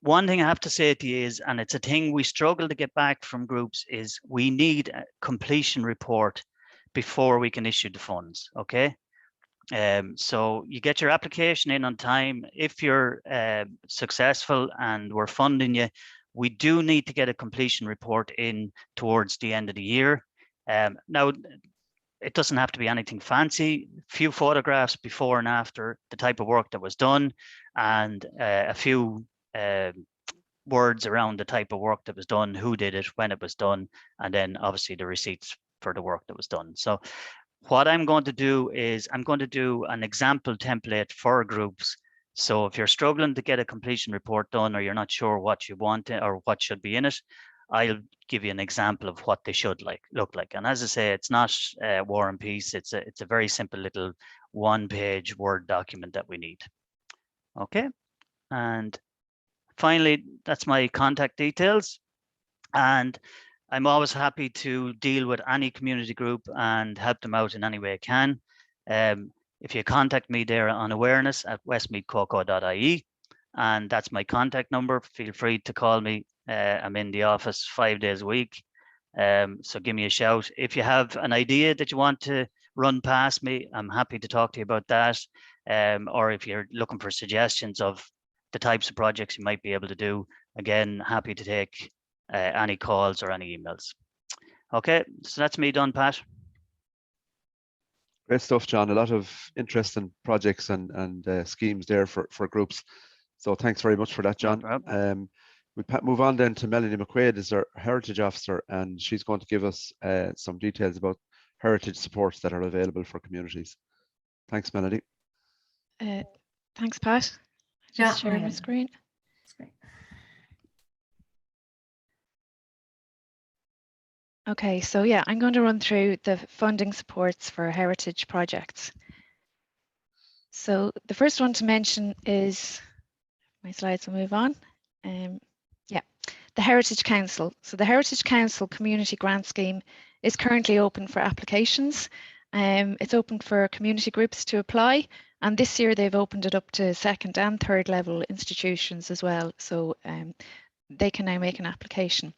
One thing I have to say to you is, and it's a thing we struggle to get back from groups, is we need a completion report before we can issue the funds, okay? So you get your application in on time. If you're successful and we're funding you, we do need to get a completion report in towards the end of the year. Now, it doesn't have to be anything fancy. A few photographs before and after the type of work that was done, and a few words around the type of work that was done, who did it, when it was done, and then obviously the receipts for the work that was done. So what I'm going to do is I'm going to do an example template for groups. So if you're struggling to get a completion report done, or you're not sure what you want or what should be in it, I'll give you an example of what they should look like. And as I say, it's not War and Peace. It's a very simple little one-page Word document that we need. Okay, and finally, that's my contact details. And I'm always happy to deal with any community group and help them out in any way I can. If you contact me there on awareness@westmeadcoco.ie, and that's my contact number, feel free to call me. I'm in the office 5 days a week, so give me a shout. If you have an idea that you want to run past me, I'm happy to talk to you about that. Or if you're looking for suggestions of the types of projects you might be able to do, again, happy to take any calls or any emails. Okay, so that's me done, Pat. Great stuff, John. A lot of interesting projects and schemes there for groups. So thanks very much for that, John. No, we move on then to Melanie McQuaid, is our Heritage Officer, and she's going to give us some details about heritage supports that are available for communities. Thanks, Melanie. Thanks, Pat. Just share my screen. Okay, so yeah, I'm going to run through the funding supports for heritage projects. So the first one to mention is, my slides will move on. Yeah, the Heritage Council. So the Heritage Council Community Grant Scheme is currently open for applications. It's open for community groups to apply, and this year they've opened it up to second and third level institutions as well. So they can now make an application.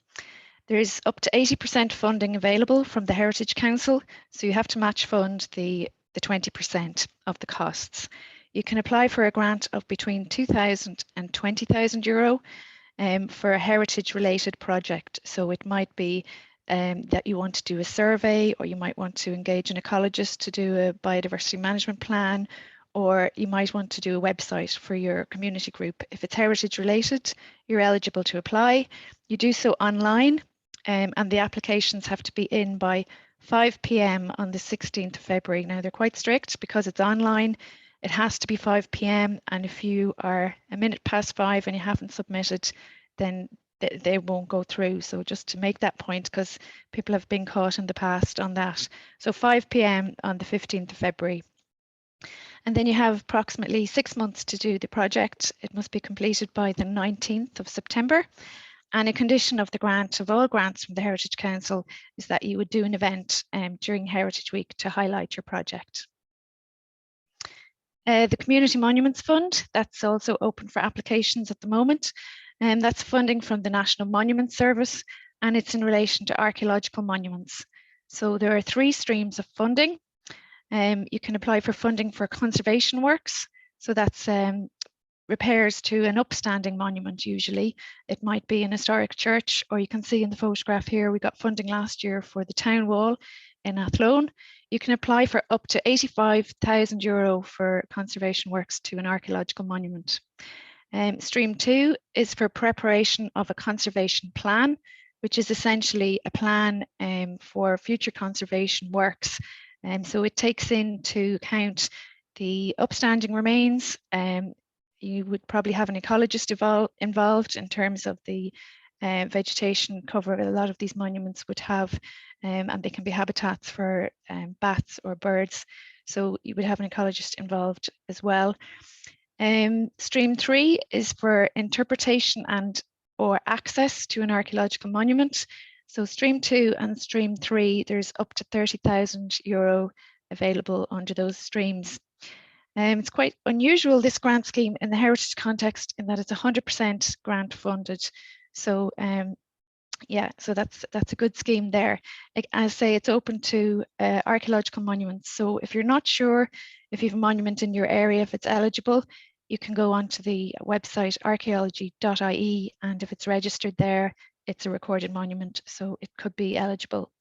There is up to 80% funding available from the Heritage Council, so you have to match fund the 20% of the costs. You can apply for a grant of between €2,000 and €20,000 for a heritage related project. So it might be that you want to do a survey, or you might want to engage an ecologist to do a biodiversity management plan, or you might want to do a website for your community group. If it's heritage related, you're eligible to apply. You do so online, and the applications have to be in by 5 p.m. on the 16th of February. Now, they're quite strict because it's online. It has to be 5 p.m. and if you are a minute past 5 and you haven't submitted, then they won't go through. So just to make that point, because people have been caught in the past on that. So 5 p.m. on the 15th of February. And then you have approximately 6 months to do the project. It must be completed by the 19th of September. And a condition of the grant, of all grants from the Heritage Council, is that you would do an event during Heritage Week to highlight your project. The Community Monuments Fund, that's also open for applications at the moment. And that's funding from the National Monument Service, and it's in relation to archaeological monuments. So there are 3 streams of funding. You can apply for funding for conservation works. So that's repairs to an upstanding monument usually. It might be an historic church, or you can see in the photograph here, we got funding last year for the town wall in Athlone. You can apply for up to €85,000 for conservation works to an archaeological monument. Stream 2 is for preparation of a conservation plan, which is essentially a plan for future conservation works. So it takes into account the upstanding remains. You would probably have an ecologist involved in terms of the vegetation cover a lot of these monuments would have, and they can be habitats for bats or birds. So you would have an ecologist involved as well. Stream 3 is for interpretation and or access to an archaeological monument. So stream 2 and stream 3, there's up to €30,000 available under those streams. It's quite unusual, this grant scheme in the heritage context, in that it's 100% grant funded. So yeah, so that's a good scheme there. Like I say, it's open to archaeological monuments. So if you're not sure if you have a monument in your area, if it's eligible, you can go onto the website archaeology.ie, and if it's registered there, it's a recorded monument, so it could be eligible.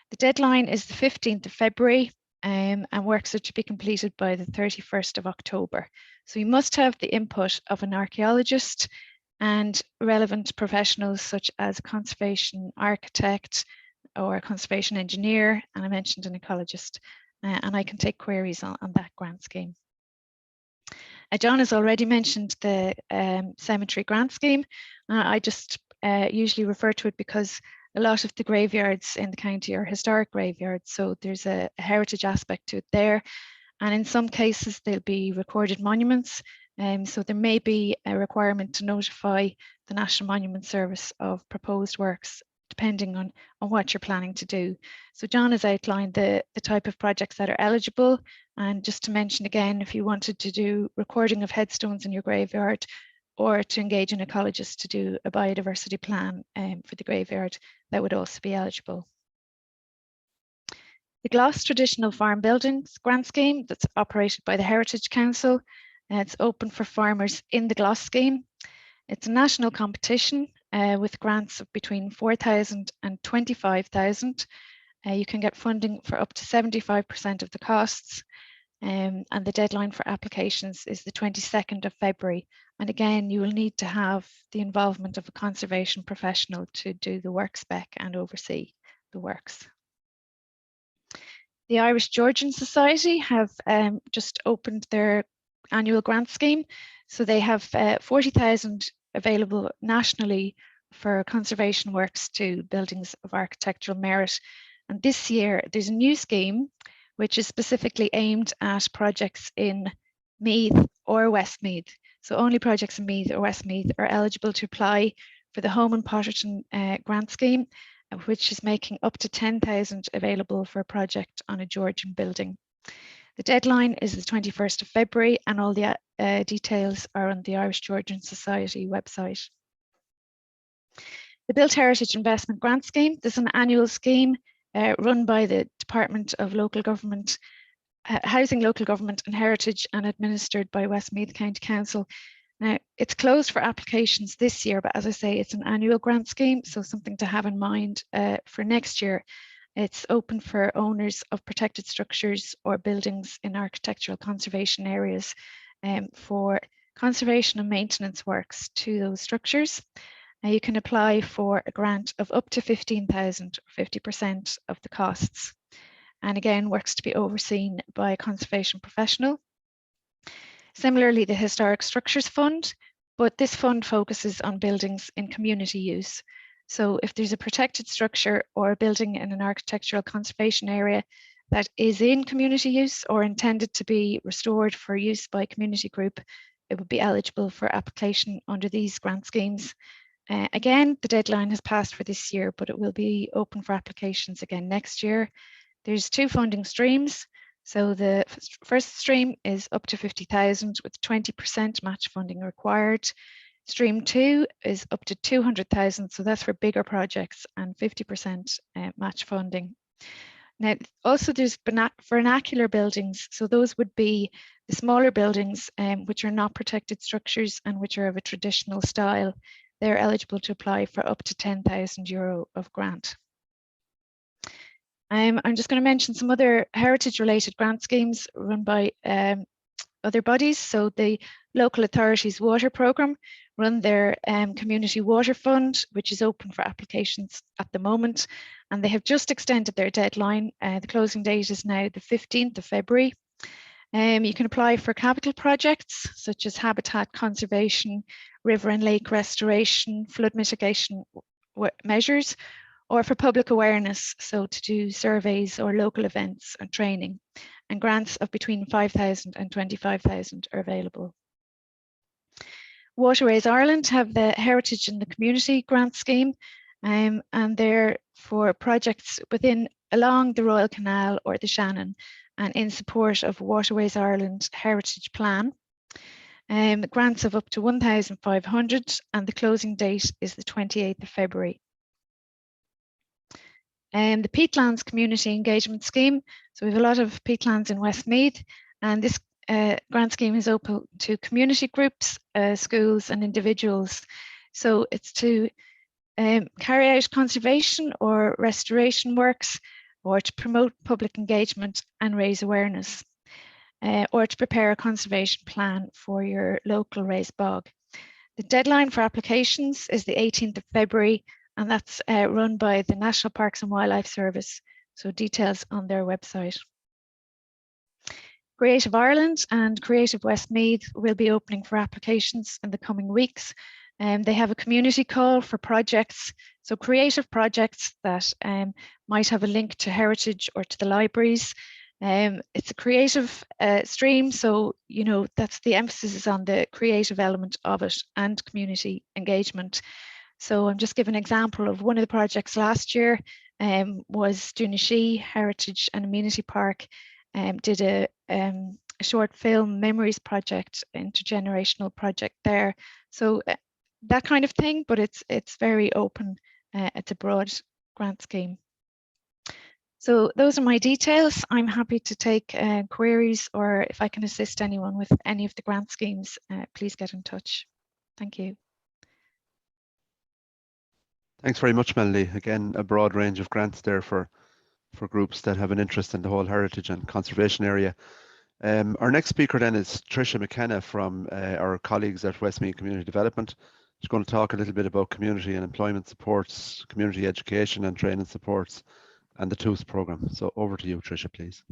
The deadline is the 15th of February, and works are to be completed by the 31st of October. So you must have the input of an archaeologist and relevant professionals such as a conservation architect or a conservation engineer, and I mentioned an ecologist, and I can take queries on that grant scheme. John has already mentioned the cemetery grant scheme. I just usually refer to it because a lot of the graveyards in the county are historic graveyards, so there's a heritage aspect to it there. And in some cases, they'll be recorded monuments. So there may be a requirement to notify the National Monument Service of proposed works, depending on what you're planning to do. So John has outlined the type of projects that are eligible. And just to mention again, if you wanted to do recording of headstones in your graveyard, or to engage an ecologist to do a biodiversity plan for the graveyard, that would also be eligible. The Gloss Traditional Farm Buildings Grant Scheme, that's operated by the Heritage Council. It's open for farmers in the Gloss scheme. It's a national competition with grants of between 4,000 and 25,000. You can get funding for up to 75% of the costs. And the deadline for applications is the 22nd of February. And again, you will need to have the involvement of a conservation professional to do the work spec and oversee the works. The Irish Georgian Society have just opened their annual grant scheme. So they have 40,000 available nationally for conservation works to buildings of architectural merit. And this year, there's a new scheme which is specifically aimed at projects in Meath or Westmead. So only projects in Meath or Westmead are eligible to apply for the Home and Potterton grant scheme, which is making up to 10,000 available for a project on a Georgian building. The deadline is the 21st of February, and all the details are on the Irish Georgian Society website. The Built Heritage Investment Grant Scheme, this is an annual scheme run by the Department of Local Government, Housing, Local Government and Heritage, and administered by Westmead County Council. Now, it's closed for applications this year, but as I say, it's an annual grant scheme, so something to have in mind for next year. It's open for owners of protected structures or buildings in architectural conservation areas for conservation and maintenance works to those structures. You can apply for a grant of up to 15,000 or 50% of the costs. And again, works to be overseen by a conservation professional. Similarly, the Historic Structures Fund, but this fund focuses on buildings in community use. So if there's a protected structure or a building in an architectural conservation area that is in community use or intended to be restored for use by a community group, it would be eligible for application under these grant schemes. Again, the deadline has passed for this year, but it will be open for applications again next year. There's 2 funding streams. So the first stream is up to 50,000 with 20% match funding required. Stream 2 is up to 200,000, so that's for bigger projects, and 50% match funding. Now, also there's vernacular buildings, so those would be the smaller buildings which are not protected structures and which are of a traditional style. They're eligible to apply for up to €10,000 of grant. I'm just going to mention some other heritage-related grant schemes run by other bodies. So the Local Authorities Water Programme run their Community Water Fund, which is open for applications at the moment, and they have just extended their deadline. The closing date is now the 15th of February. You can apply for capital projects such as habitat conservation, river and lake restoration, flood mitigation measures, or for public awareness, so to do surveys or local events and training. And grants of between 5,000 and 25,000 are available. Waterways Ireland have the Heritage in the Community grant scheme, and they're for projects along the Royal Canal or the Shannon, and in support of Waterways Ireland Heritage Plan. Grants of up to 1,500, and the closing date is the 28th of February. The Peatlands Community Engagement Scheme. So we have a lot of peatlands in Westmead, and this grant scheme is open to community groups, schools and individuals. So it's to carry out conservation or restoration works, or to promote public engagement and raise awareness, or to prepare a conservation plan for your local raised bog. The deadline for applications is the 18th of February, and that's run by the National Parks and Wildlife Service, so details on their website. Creative Ireland and Creative Westmead will be opening for applications in the coming weeks. They have a community call for projects, so creative projects that might have a link to heritage or to the libraries. It's a creative stream, so that's the emphasis is on the creative element of it and community engagement. So I'm just giving an example of one of the projects last year was Doonashee Heritage and Amenity Park did a short film memories project, intergenerational project there. So that kind of thing, but it's very open. It's a broad grant scheme. So those are my details. I'm happy to take queries, or if I can assist anyone with any of the grant schemes, please get in touch. Thank you. Thanks very much, Melanie. Again, a broad range of grants there for groups that have an interest in the whole heritage and conservation area. Our next speaker then is Trisha Mckenna from our colleagues at Westmead Community Development. She's going to talk a little bit about community and employment supports, community education and training supports, and the TOOS programme. So over to you, Trisha, please.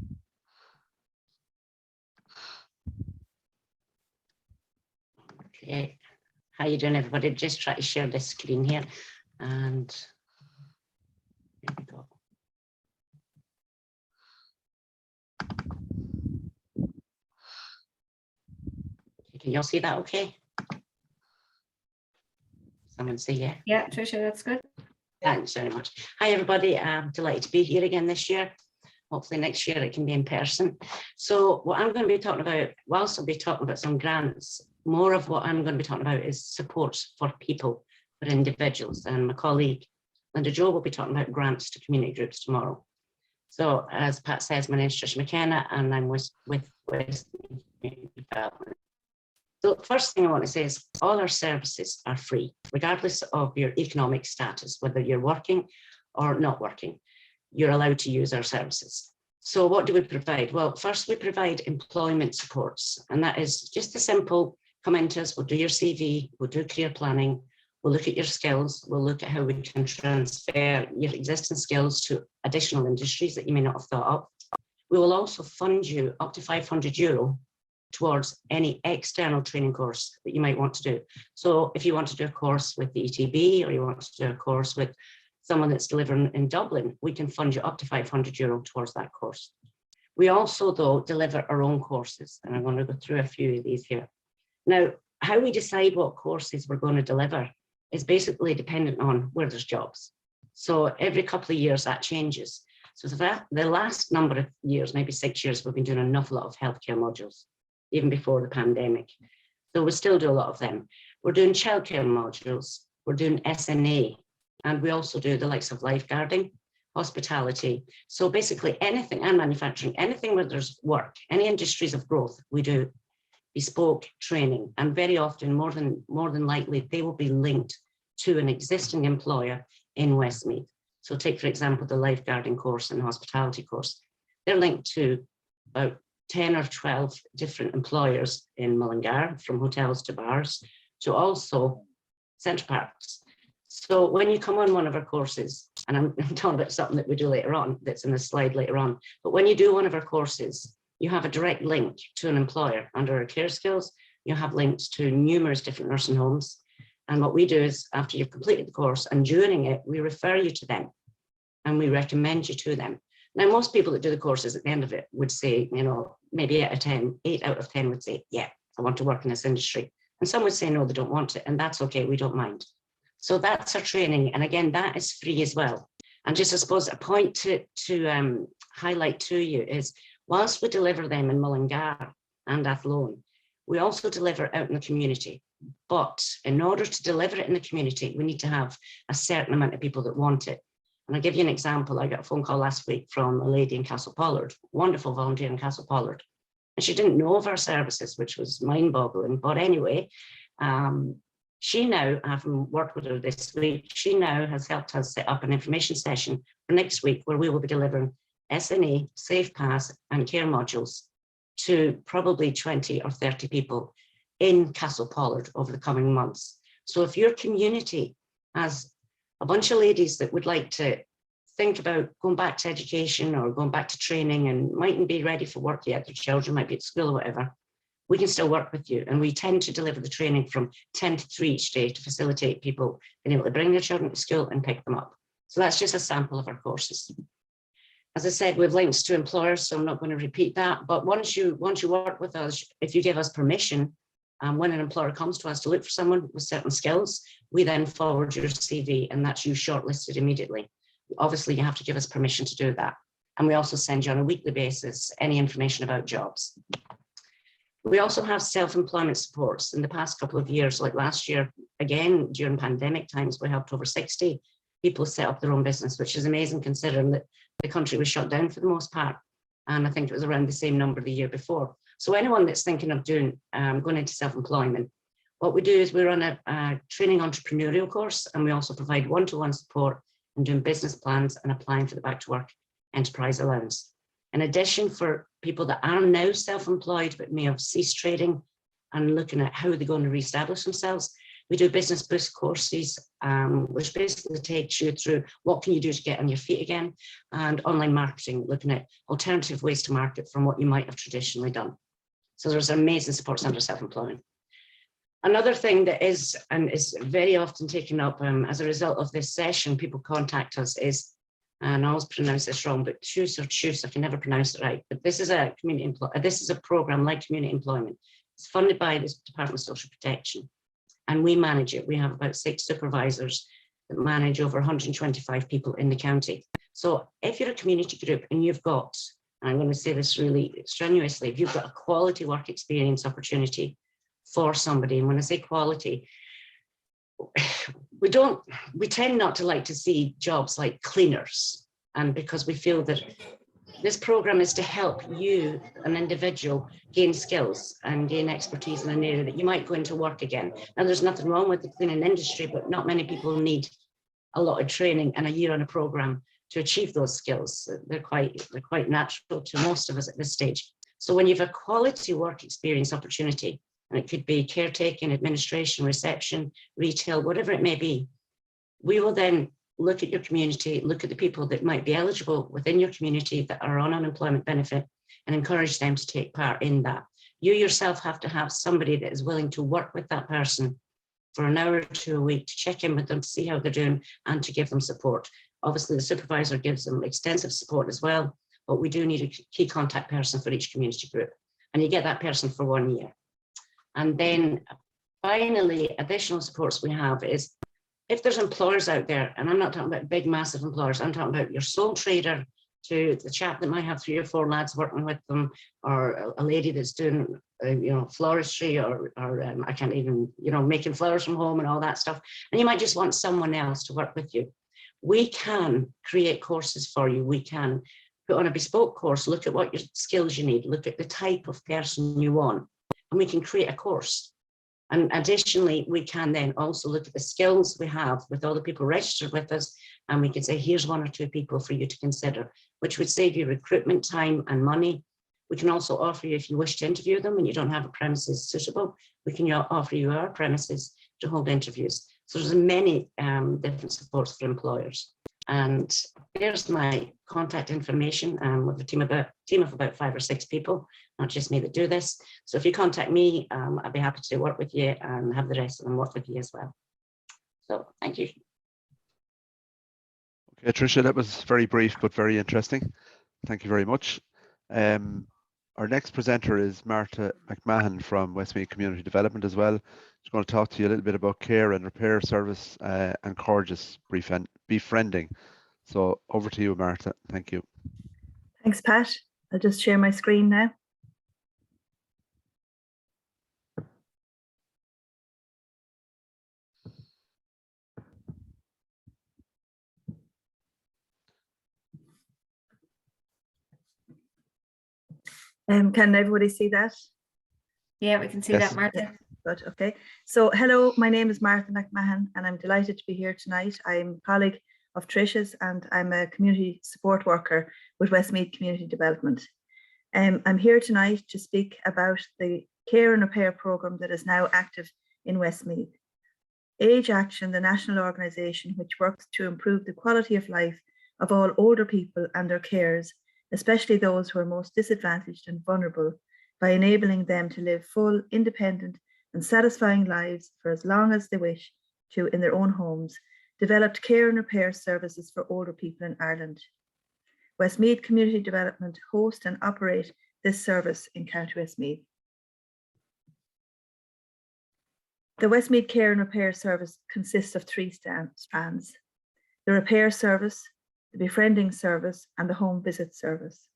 Okay, how you doing, everybody? Just try to share this screen here, and there we go. Can you all see that okay? Someone say yeah. Yeah, Trisha, that's good. Thanks very much. Hi, everybody. I'm delighted to be here again this year. Hopefully next year it can be in person. So what I'm going to be talking about, whilst I'll be talking about some grants, more of what I'm going to be talking about is support for people, for individuals. And my colleague, Linda Jo, will be talking about grants to community groups tomorrow. So as Pat says, my name is Trisha Mckenna, and I'm with Westmead Community Development. So first thing I want to say is all our services are free, regardless of your economic status, whether you're working or not working, you're allowed to use our services. So what do we provide? Well, first we provide employment supports, and that is just a simple, come into us, we'll do your CV, we'll do career planning, we'll look at your skills, we'll look at how we can transfer your existing skills to additional industries that you may not have thought of. We will also fund you up to €500 towards any external training course that you might want to do. So if you want to do a course with the ETB, or you want to do a course with someone that's delivering in Dublin, we can fund you up to €500 towards that course. We also, though, deliver our own courses, and I'm going to go through a few of these here. Now, how we decide what courses we're going to deliver is basically dependent on where there's jobs. So every couple of years that changes. So the last number of years, maybe 6 years, we've been doing an awful lot of healthcare modules, even before the pandemic. So we still do a lot of them. We're doing childcare modules, we're doing SNA, and we also do the likes of lifeguarding, hospitality. So basically anything, and manufacturing, anything where there's work, any industries of growth, we do bespoke training. And very often, more than likely, they will be linked to an existing employer in Westmead. So take, for example, the lifeguarding course and hospitality course. They're linked to about 10 or 12 different employers in Mullingar, from hotels to bars, to also Centre Parks. So when you come on one of our courses, and I'm talking about something that we do later on, that's in a slide later on, but when you do one of our courses, you have a direct link to an employer. Under our care skills, you have links to numerous different nursing homes. And what we do is, after you've completed the course and during it, we refer you to them and we recommend you to them. Now, most people that do the courses at the end of it would say, you know, maybe 8 out of 10 would say, yeah, I want to work in this industry. And some would say, no, they don't want it. And that's okay, we don't mind. So that's our training. And again, that is free as well. And just, I suppose, a point to highlight to you is, whilst we deliver them in Mullingar and Athlone, we also deliver out in the community. But in order to deliver it in the community, we need to have a certain amount of people that want it. And I'll give you an example. I got a phone call last week from a lady in Castlepollard, wonderful volunteer in Castlepollard. And she didn't know of our services, which was mind-boggling. But anyway, she now, having worked with her this week, she now has helped us set up an information session for next week, where we will be delivering SNA, Safe Pass and care modules to probably 20 or 30 people in Castlepollard over the coming months. So if your community has a bunch of ladies that would like to think about going back to education or going back to training and mightn't be ready for work yet, their children might be at school or whatever, we can still work with you. And we tend to deliver the training from 10 to 3 each day to facilitate people being able to bring their children to school and pick them up. So that's just a sample of our courses. As I said, we have links to employers, so I'm not going to repeat that. But once you work with us, if you give us permission, when an employer comes to us to look for someone with certain skills, we then forward your CV, and that's you shortlisted immediately. Obviously, you have to give us permission to do that. And we also send you on a weekly basis any information about jobs. We also have self-employment supports. In the past couple of years, like last year, again, during pandemic times, we helped over 60 people set up their own business, which is amazing considering that the country was shut down for the most part. And I think it was around the same number the year before. So anyone that's thinking of going into self-employment, what we do is we run a training entrepreneurial course, and we also provide one-to-one support in doing business plans and applying for the Back to Work Enterprise Allowance. In addition, for people that are now self-employed but may have ceased trading and looking at how they're going to reestablish themselves, we do business boost courses, which basically takes you through what can you do to get on your feet again, and online marketing, looking at alternative ways to market from what you might have traditionally done. So there's amazing supports under self-employment. Another thing that is, and is very often taken up as a result of this session, people contact us is, and I always pronounce this wrong, but choose, I can never pronounce it right. But this is a program like community employment. It's funded by the Department of Social Protection, and we manage it. We have about 6 supervisors that manage over 125 people in the county. So if you're a community group and you've got, and I'm going to say this really strenuously, if you've got a quality work experience opportunity for somebody, and when I say quality, we tend not to like to see jobs like cleaners, and because we feel that This program is to help you, an individual, gain skills and gain expertise in an area that you might go into work again. Now, there's nothing wrong with the cleaning industry, but not many people need a lot of training and a year on a program to achieve those skills. They're quite natural to most of us at this stage. So when you have a quality work experience opportunity, and it could be caretaking, administration, reception, retail, whatever it may be, we will then look at your community, look at the people that might be eligible within your community that are on unemployment benefit, and encourage them to take part in that. You yourself have to have somebody that is willing to work with that person for an hour or two a week to check in with them, to see how they're doing, and to give them support. Obviously, the supervisor gives them extensive support as well, but we do need a key contact person for each community group. And you get that person for 1 year. And then finally, additional supports we have is if there's employers out there, and I'm not talking about big, massive employers, I'm talking about your sole trader to the chap that might have 3 or 4 lads working with them, or a lady that's doing, floristry, or I can't even, making flowers from home and all that stuff. And you might just want someone else to work with you. We can create courses for you. We can put on a bespoke course, look at what your skills you need, look at the type of person you want, and we can create a course. And additionally, we can then also look at the skills we have with all the people registered with us, and we can say, here's 1 or 2 people for you to consider, which would save you recruitment time and money. We can also offer you, if you wish to interview them and you don't have a premises suitable, we can offer you our premises to hold interviews. So there's many different supports for employers. And there's my contact information with a team of about 5 or 6 people, not just me that do this. So if you contact me, I'd be happy to work with you and have the rest of them work with you as well. So thank you. Okay, Trisha, that was very brief but very interesting. Thank you very much. Our next presenter is Marta Mcmahon from Westmead Community Development as well. She's going to talk to you a little bit about care and repair service and Cairdeas befriending. So over to you, Marta. Thank you. Thanks, Pat. I'll just share my screen now. Can everybody see that? Yeah, we can see Yes. that, Marta. Yeah, good, okay. So hello, my name is Marta Mcmahon and I'm delighted to be here tonight. I'm a colleague of Trisha's and I'm a community support worker with Westmead Community Development. I'm here tonight to speak about the care and repair programme that is now active in Westmead. Age Action, the national organisation which works to improve the quality of life of all older people and their carers, especially those who are most disadvantaged and vulnerable, by enabling them to live full, independent and satisfying lives for as long as they wish to in their own homes, developed care and repair services for older people in Ireland. Westmead Community Development host and operate this service in County Westmead. The Westmead Care and Repair Service consists of 3 strands: the repair service, the befriending service and the home visit service.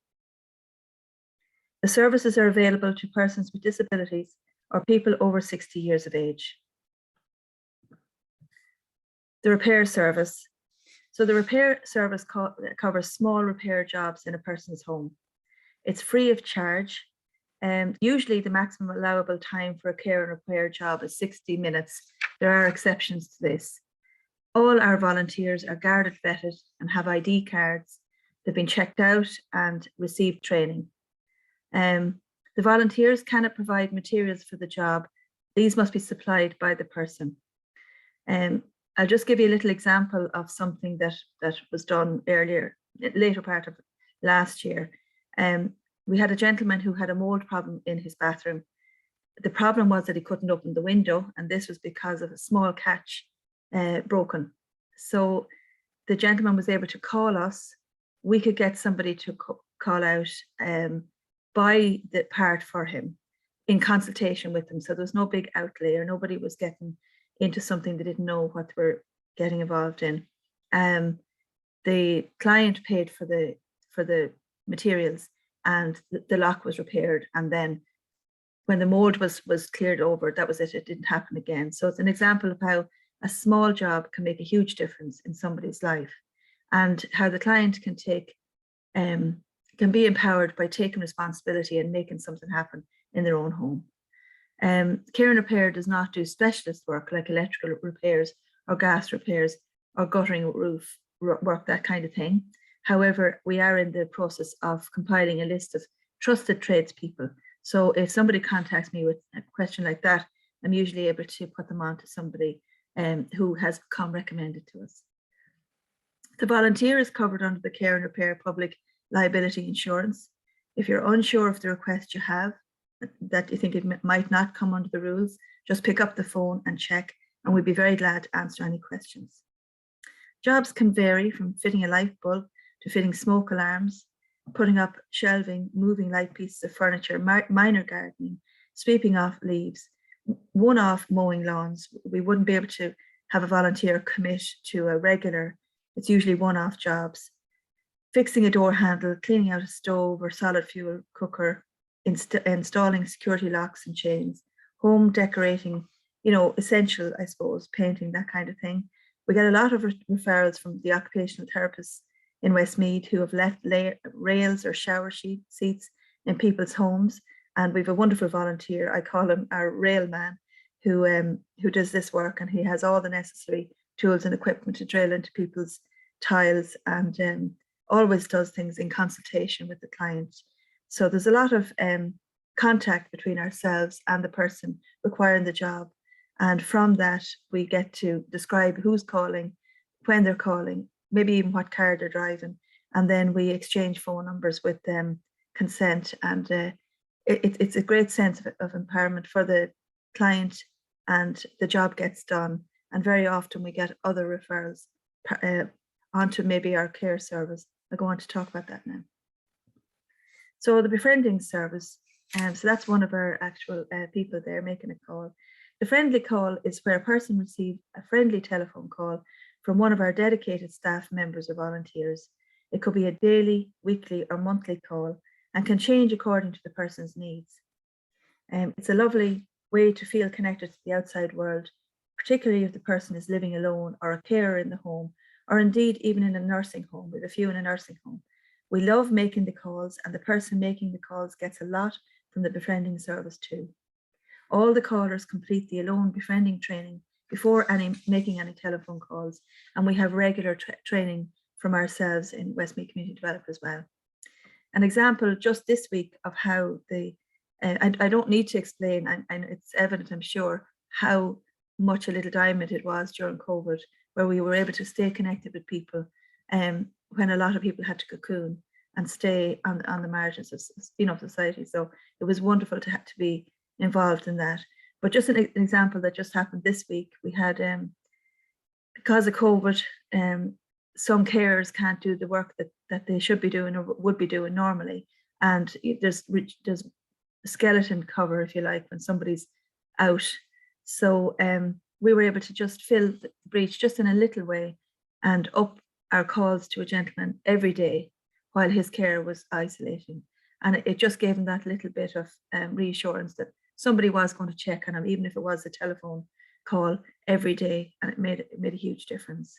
The services are available to persons with disabilities or people over 60 years of age. The repair service. So the repair service covers small repair jobs in a person's home. It's free of charge. Usually the maximum allowable time for a care and repair job is 60 minutes. There are exceptions to this. All our volunteers are guarded, vetted and have ID cards. They've been checked out and received training. The volunteers cannot provide materials for the job. These must be supplied by the person. I'll just give you a little example of something that was done later part of last year. We had a gentleman who had a mold problem in his bathroom. The problem was that he couldn't open the window, and this was because of a small catch broken. So the gentleman was able to call us. We could get somebody to call out, buy the part for him in consultation with him. So there was no big outlay, or nobody was getting into something they didn't know what they were getting involved in. The client paid for the materials, and the lock was repaired. And then when the mold was cleared over, that was it. It didn't happen again. So it's an example of how a small job can make a huge difference in somebody's life, and how the client can take can be empowered by taking responsibility and making something happen in their own home. Care and repair does not do specialist work like electrical repairs or gas repairs or guttering roof work, that kind of thing. However, we are in the process of compiling a list of trusted tradespeople. So if somebody contacts me with a question like that, I'm usually able to put them on to somebody who has come recommended to us. The volunteer is covered under the Care and Repair Public Liability Insurance. If you're unsure of the request you have, that you think it might not come under the rules, just pick up the phone and check, and we'd be very glad to answer any questions. Jobs can vary from fitting a light bulb to fitting smoke alarms, putting up shelving, moving light pieces of furniture, minor gardening, sweeping off leaves, one-off mowing lawns. We wouldn't be able to have a volunteer commit to a regular, it's usually one-off jobs. Fixing a door handle, cleaning out a stove or solid fuel cooker, installing security locks and chains, home decorating, essential, I suppose, painting, that kind of thing. We get a lot of referrals from the occupational therapists in Westmead who have left rails or shower seats in people's homes. And we have a wonderful volunteer, I call him our rail man, who does this work, and he has all the necessary tools and equipment to drill into people's tiles, and always does things in consultation with the client. So there's a lot of contact between ourselves and the person requiring the job. And from that, we get to describe who's calling, when they're calling, maybe even what car they're driving. And then we exchange phone numbers with consent. And it's a great sense of empowerment for the client, and the job gets done. And very often we get other referrals onto maybe our care service. I'll go on to talk about that now. So the Befriending Service, so that's one of our actual people there making a call. The friendly call is where a person receives a friendly telephone call from one of our dedicated staff members or volunteers. It could be a daily, weekly or monthly call and can change according to the person's needs. It's a lovely way to feel connected to the outside world, particularly if the person is living alone or a carer in the home, or indeed even in a nursing home, with a few in a nursing home. We love making the calls, and the person making the calls gets a lot from the Befriending Service too. All the callers complete the Alone Befriending training before making any telephone calls, and we have regular training from ourselves in Westmead Community Development as well. An example just this week of how I don't need to explain, and it's evident, I'm sure, how much a little diamond it was during COVID, where we were able to stay connected with people when a lot of people had to cocoon and stay on the margins of society. So it was wonderful to have to be involved in that. But just an example that just happened this week, we had, because of COVID, some carers can't do the work that they should be doing or would be doing normally. And there's skeleton cover, if you like, when somebody's out. So we were able to just fill the breach just in a little way and up our calls to a gentleman every day while his care was isolating. And it just gave him that little bit of reassurance that somebody was going to check on him, even if it was a telephone call every day, and it made a huge difference.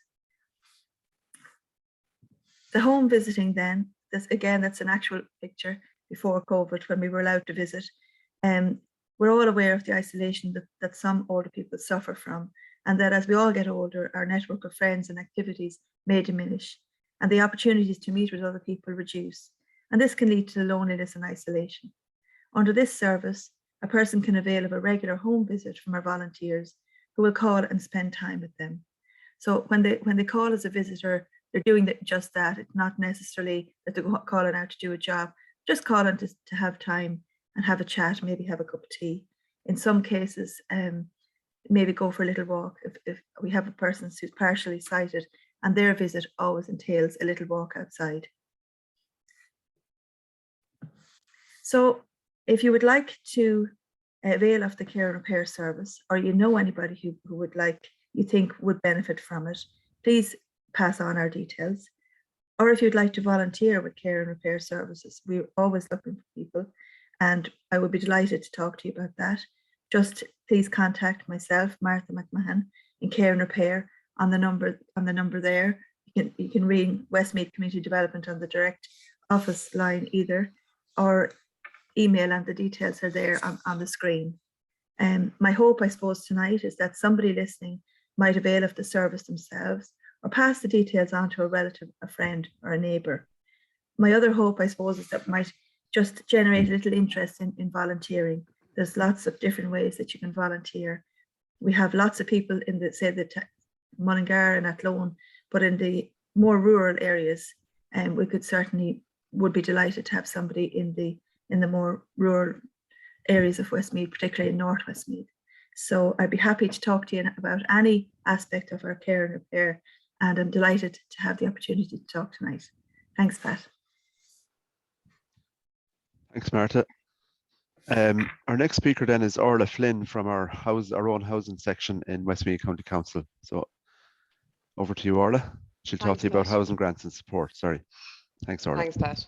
The home visiting then, that's an actual picture before COVID when we were allowed to visit. We're all aware of the isolation that some older people suffer from, and that as we all get older, our network of friends and activities may diminish, and the opportunities to meet with other people reduce. And this can lead to loneliness and isolation. Under this service, a person can avail of a regular home visit from our volunteers who will call and spend time with them. So when they call as a visitor, they're doing just that. It's not necessarily that they're calling out to do a job, just calling to have time and have a chat, maybe have a cup of tea. In some cases, maybe go for a little walk if we have a person who's partially sighted, and their visit always entails a little walk outside. So if you would like to avail of the Care and Repair Service, or you know anybody who would you think would benefit from it, please pass on our details. Or if you'd like to volunteer with Care and Repair Services, we're always looking for people, and I would be delighted to talk to you about that. Just please contact myself, Marta Mcmahon, in Care and Repair on the number there. You can ring Westmead Community Development on the direct office line either, or email, and the details are there on the screen. My hope, I suppose, tonight is that somebody listening might avail of the service themselves or pass the details on to a relative, a friend, or a neighbour. My other hope, I suppose, is that it might just generate a little interest in volunteering. There's lots of different ways that you can volunteer. We have lots of people in the, say, the Mullingar and Athlone, but in the more rural areas, and we could certainly would be delighted to have somebody in the more rural areas of Westmead, particularly in North Westmead. So I'd be happy to talk to you about any aspect of our care and repair, and I'm delighted to have the opportunity to talk tonight. Thanks, Pat. Thanks, Marta. Our next speaker then is Orla Flynn from our own housing section in Westmead County Council. So over to you, Orla. She'll talk to you about housing grants and support. Sorry. Thanks, Orla. Thanks, Pat.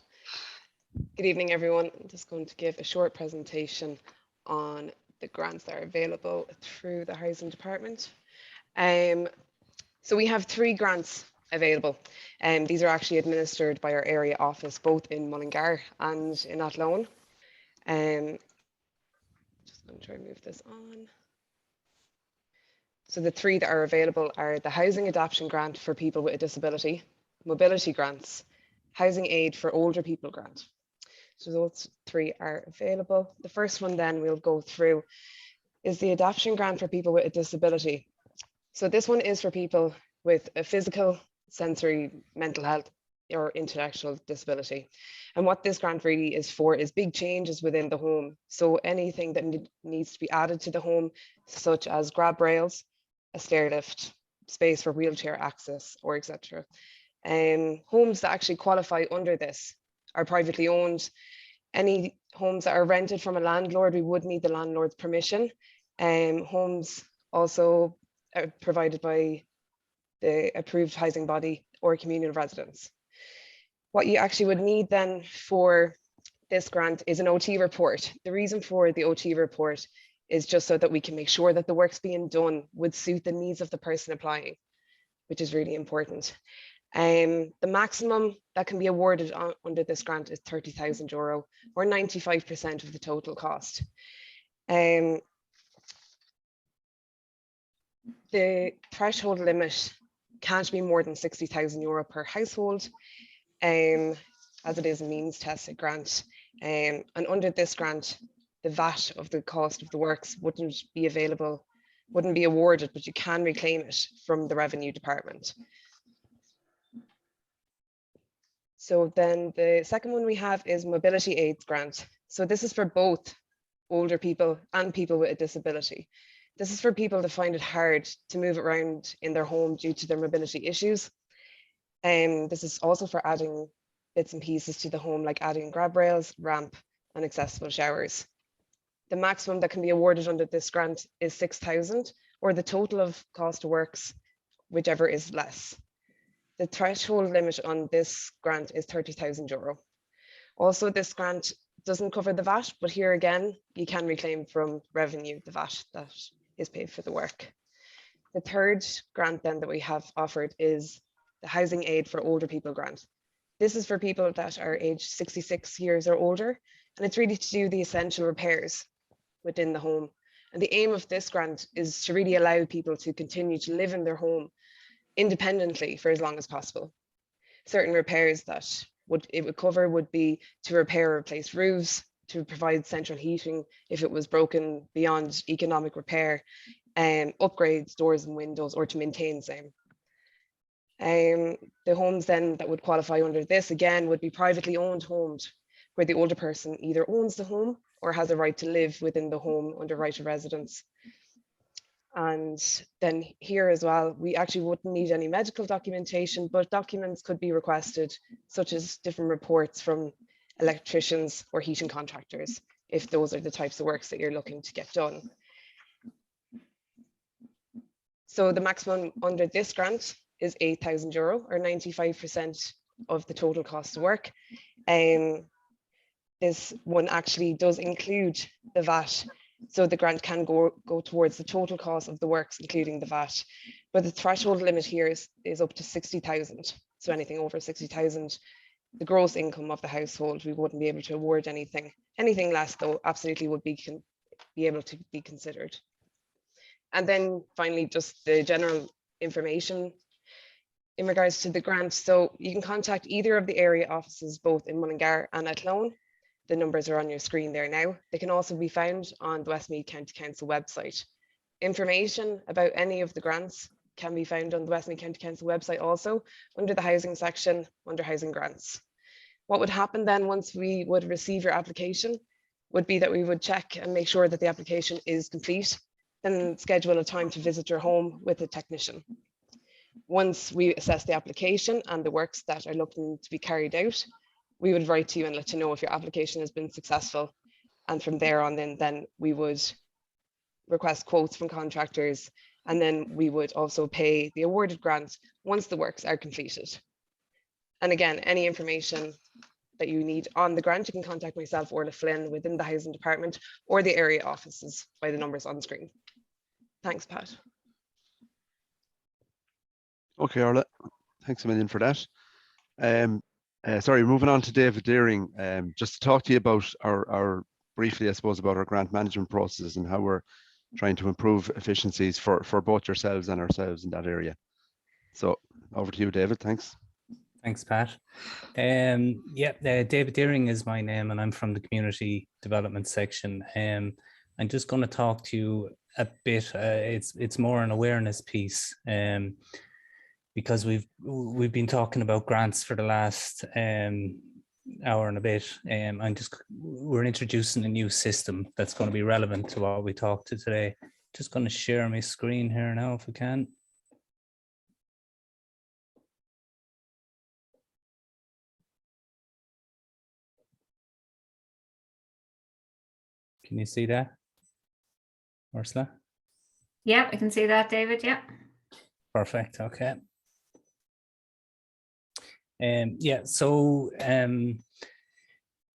Good evening, everyone. I'm just going to give a short presentation on the grants that are available through the Housing Department. So we have 3 grants available, and these are actually administered by our area office, both in Mullingar and in Athlone. Just going to try and move this on. So the 3 that are available are the Housing Adaptation Grant for people with a disability, Mobility Grants, Housing Aid for Older People Grant. So those 3 are available. The first one then we'll go through is the Adaptation Grant for people with a disability. So this one is for people with a physical, sensory, mental health or intellectual disability. And what this grant really is for is big changes within the home. So anything that needs to be added to the home, such as grab rails, a stair lift, space for wheelchair access, or etc. Homes that actually qualify under this are privately owned. Any homes that are rented from a landlord, we would need the landlord's permission. Homes also are provided by the approved housing body or communal residence. What you actually would need then for this grant is an OT report. The reason for the OT report is just so that we can make sure that the work's being done would suit the needs of the person applying, which is really important. The maximum that can be awarded under this grant is €30,000 or 95% of the total cost. The threshold limit can't be more than €60,000 per household, as it is a means tested grant. And under this grant, the VAT of the cost of the works wouldn't be awarded, but you can reclaim it from the Revenue Department. So then the second one we have is Mobility Aids Grant. So this is for both older people and people with a disability. This is for people that find it hard to move around in their home due to their mobility issues. This is also for adding bits and pieces to the home, like adding grab rails, ramp, and accessible showers. The maximum that can be awarded under this grant is €6,000, or the total of cost of works, whichever is less. The threshold limit on this grant is €30,000. Also, this grant doesn't cover the VAT, but here again, you can reclaim from revenue the VAT that is paid for the work. The third grant then that we have offered is the Housing Aid for Older People grant. This is for people that are aged 66 years or older, and it's really to do the essential repairs within the home. And the aim of this grant is to really allow people to continue to live in their home independently for as long as possible. Certain repairs that it would cover would be to repair or replace roofs, to provide central heating if it was broken beyond economic repair, upgrades doors and windows, or to maintain same. The homes then that would qualify under this again would be privately owned homes where the older person either owns the home or has a right to live within the home under right of residence. And then here as well, we actually wouldn't need any medical documentation, but documents could be requested, such as different reports from electricians or heating contractors, if those are the types of works that you're looking to get done. So the maximum under this grant is €8,000, or 95% of the total cost of work. This one actually does include the VAT, so the grant can go towards the total cost of the works, including the VAT. But the threshold limit here is up to 60,000. So anything over 60,000 the gross income of the household. We wouldn't be able to award anything. Anything less, though, absolutely would be able to be considered. And then finally, just the general information in regards to the grant. So you can contact either of the area offices, both in Mullingar and Athlone. The numbers are on your screen there now. They can also be found on the Westmead County Council website. Information about any of the grants can be found on the Westmead County Council website also, under the housing section, under housing grants. What would happen then once we would receive your application would be that we would check and make sure that the application is complete, then schedule a time to visit your home with a technician. Once we assess the application and the works that are looking to be carried out, we would write to you and let you know if your application has been successful. And from there on then we would request quotes from contractors, and then we would also pay the awarded grant once the works are completed. And again, any information that you need on the grant, you can contact myself, Orla Flynn, within the housing department or the area offices by the numbers on screen. Thanks, Pat. Okay, Orla, thanks a million for that. Sorry, moving on to David Deering, just to talk to you about our briefly, I suppose, about our grant management processes and how we're trying to improve efficiencies for both yourselves and ourselves in that area. So over to you, David. Thanks. Thanks, Pat. David Deering is my name, and I'm from the community development section. I'm just going to talk to you a bit. It's more an awareness piece, because we've been talking about grants for the last hour and a bit. We're introducing a new system that's going to be relevant to what we talked to today. Just going to share my screen here now, if we can. Can you see that, Ursula? Yeah, I can see that, David. Yeah. Perfect. Okay. The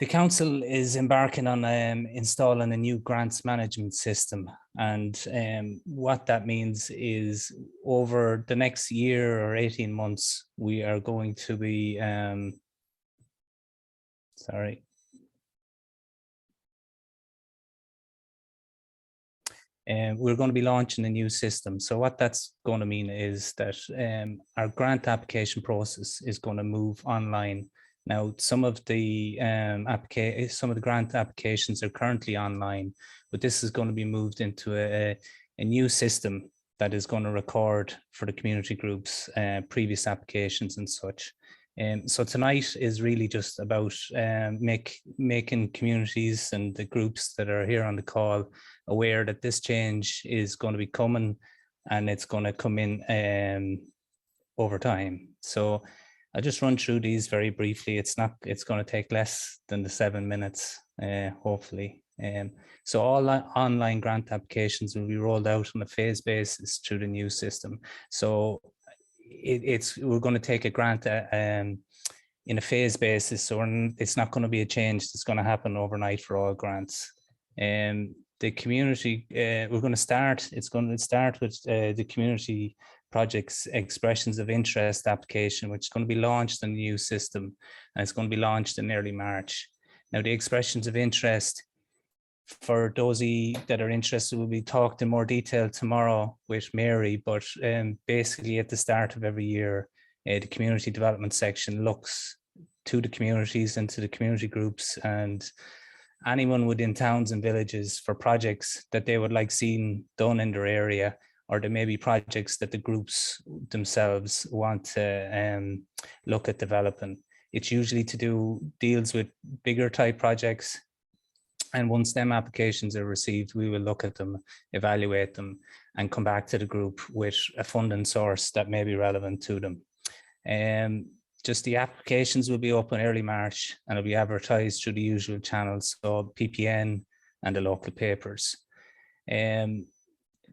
council is embarking on installing a new grants management system, and what that means is over the next year or 18 months, we are going to be we're going to be launching a new system. So what that's going to mean is that our grant application process is going to move online. Now, some of the grant applications are currently online, but this is going to be moved into a new system that is going to record for the community groups previous applications and such. So tonight is really just about making communities and the groups that are here on the call aware that this change is going to be coming, and it's going to come in over time. So I'll just run through these very briefly. It's going to take less than the 7 minutes, hopefully. So all online grant applications will be rolled out on a phase basis through the new system. So we're going to take a grant in a phase basis, so it's not going to be a change that's going to happen overnight for all grants. The community, it's going to start with the community projects expressions of interest application, which is going to be launched in the new system, and it's going to be launched in early March. Now, the expressions of interest, for those that are interested, will be talked in more detail tomorrow with Mary, but basically at the start of every year, the community development section looks to the communities and to the community groups and anyone within towns and villages for projects that they would like seen done in their area, or there may be projects that the groups themselves want to look at developing. It's usually deals with bigger type projects. And once them applications are received, we will look at them, evaluate them, and come back to the group with a funding source that may be relevant to them. Just the applications will be open early March, and it'll be advertised through the usual channels, so PPN and the local papers.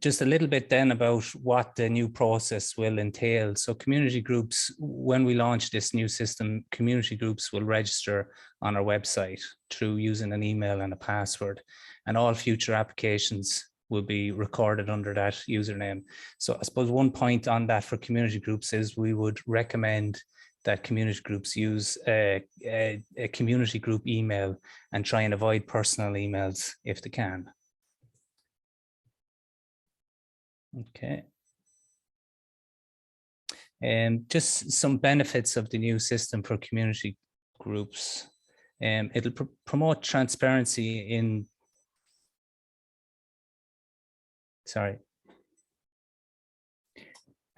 Just a little bit then about what the new process will entail. So community groups, when we launch this new system, community groups will register on our website through using an email and a password, and all future applications will be recorded under that username. So I suppose one point on that for community groups is we would recommend that community groups use a community group email and try and avoid personal emails if they can. Okay. Just some benefits of the new system for community groups. It'll promote transparency in, sorry,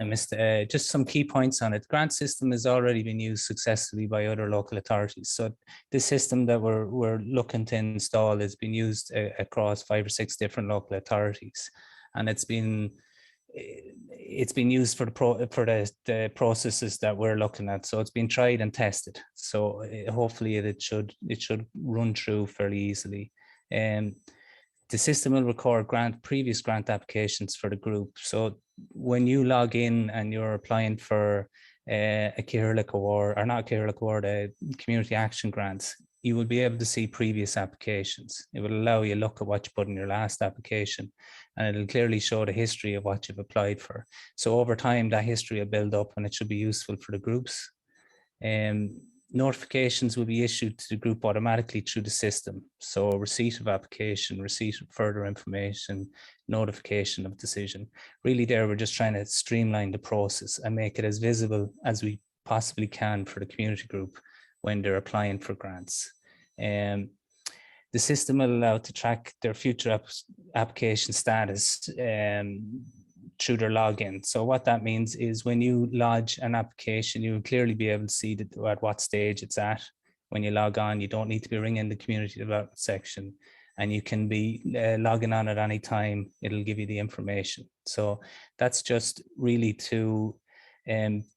I missed just some key points on it. Grant system has already been used successfully by other local authorities. So this system that we're looking to install has been used across 5 or 6 different local authorities, and it's been used for the processes that we're looking at. So it's been tried and tested. So hopefully it should run through fairly easily. The system will record previous grant applications for the group. So when you log in and you're applying for a Cathaoirleach Award, or not a Cathaoirleach Award, a community action grants, you will be able to see previous applications. It will allow you to look at what you put in your last application, and it'll clearly show the history of what you've applied for. So over time, that history will build up, and it should be useful for the groups. Notifications will be issued to the group automatically through the system. So receipt of application, receipt of further information, notification of decision. Really there, we're just trying to streamline the process and make it as visible as we possibly can for the community group when they're applying for grants. The system will allow to track their future application status through their login. So what that means is when you lodge an application, you will clearly be able to see at what stage it's at. When you log on, you don't need to be ringing the community development section, and you can be logging on at any time. It'll give you the information. So that's just really to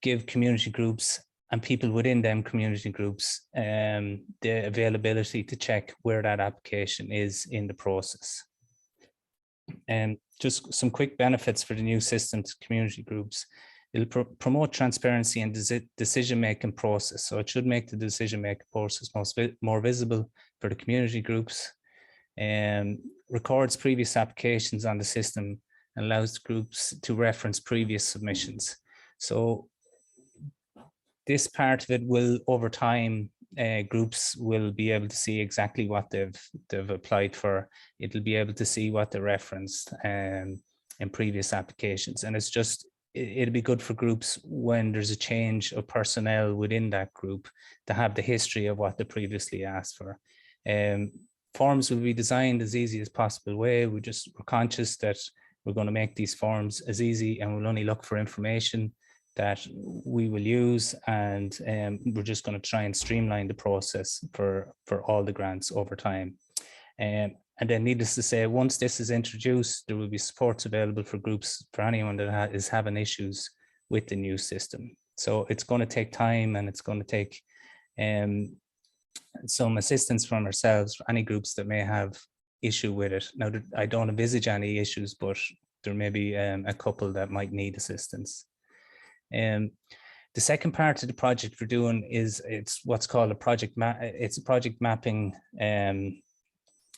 give community groups and people within them community groups the availability to check where that application is in the process. And just some quick benefits for the new system to community groups. It'll promote transparency and decision-making process. So it should make the decision-making process more visible for the community groups. Records previous applications on the system and allows groups to reference previous submissions. So this part of it will, over time, groups will be able to see exactly what they've applied for. It'll be able to see what they referenced in previous applications, and it'll be good for groups when there's a change of personnel within that group to have the history of what they previously asked for. Forms will be designed as easy as possible way. We're conscious that we're going to make these forms as easy, and we'll only look for information that we will use, and we're just going to try and streamline the process for all the grants over time. And then needless to say, once this is introduced, there will be supports available for groups, for anyone that is having issues with the new system. So it's going to take time, and it's going to take some assistance from ourselves for any groups that may have issue with it. Now, I don't envisage any issues, but there may be a couple that might need assistance. The second part of the project we're doing is it's what's called a project mapping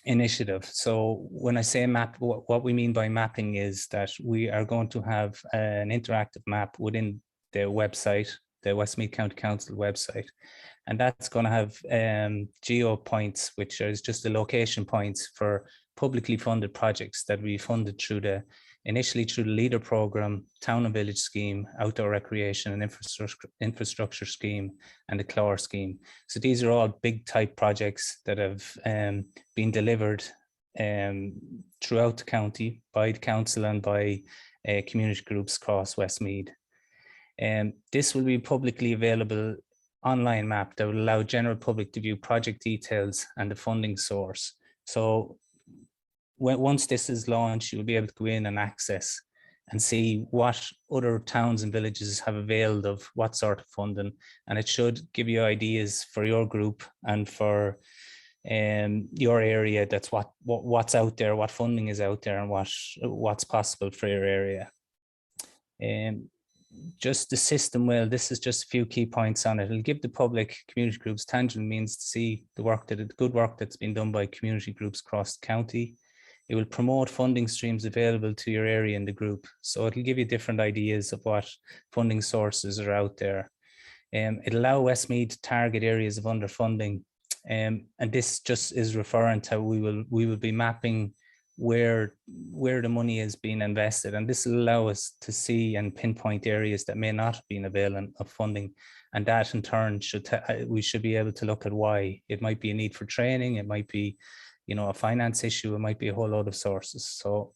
initiative. So when I say map, what we mean by mapping is that we are going to have an interactive map within the website, the Westmead County Council website, and that's going to have geo points, which is just the location points for publicly funded projects that we funded initially through the LEADER program, Town and Village scheme, Outdoor Recreation and Infrastructure scheme, and the CLOR scheme. So these are all big type projects that have been delivered throughout the county by the council and by community groups across Westmead. This will be publicly available online map that will allow general public to view project details and the funding source. So once this is launched, you'll be able to go in and access and see what other towns and villages have availed of what sort of funding, and it should give you ideas for your group and for your area. That's what's out there, what funding is out there, and what's possible for your area. Just the system, well, this is just a few key points on it. It'll give the public community groups tangible means to see the good work that's been done by community groups across the county. It will promote funding streams available to your area in the group. So it'll give you different ideas of what funding sources are out there. It allow Westmead to target areas of underfunding, and this just is referring to we will be mapping where the money is being invested, and this will allow us to see and pinpoint areas that may not have been available of funding, and that in turn we should be able to look at why. It might be a need for training, it might be, you know, a finance issue, it might be a whole lot of sources. So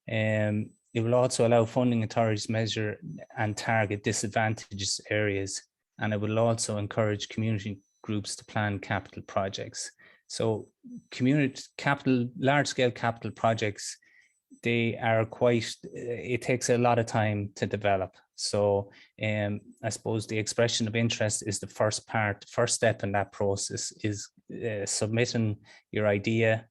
it will also allow funding authorities to measure and target disadvantaged areas, and it will also encourage community groups to plan capital projects. So large-scale capital projects, they are it takes a lot of time to develop. So I suppose the expression of interest is the first step in that process, is submitting your idea,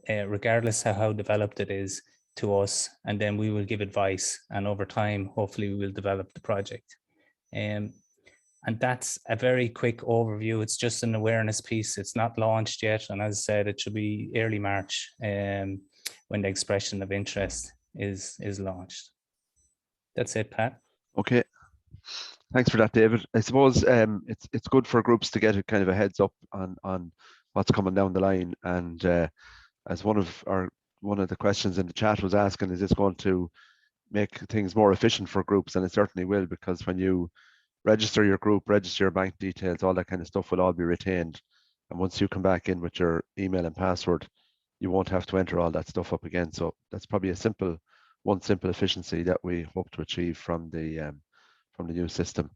regardless of how developed it is, to us, and then we will give advice, and over time, hopefully we will develop the project. And that's a very quick overview. It's just an awareness piece. It's not launched yet. And as I said, it should be early March when the expression of interest is launched. That's it, Pat. Okay. Thanks for that, David. I suppose it's good for groups to get a kind of a heads up on what's coming down the line. And as one of the questions in the chat was asking, is this going to make things more efficient for groups? And it certainly will, because when you register your group, register your bank details, all that kind of stuff will all be retained. And once you come back in with your email and password, you won't have to enter all that stuff up again. So that's probably one simple efficiency that we hope to achieve from the new system.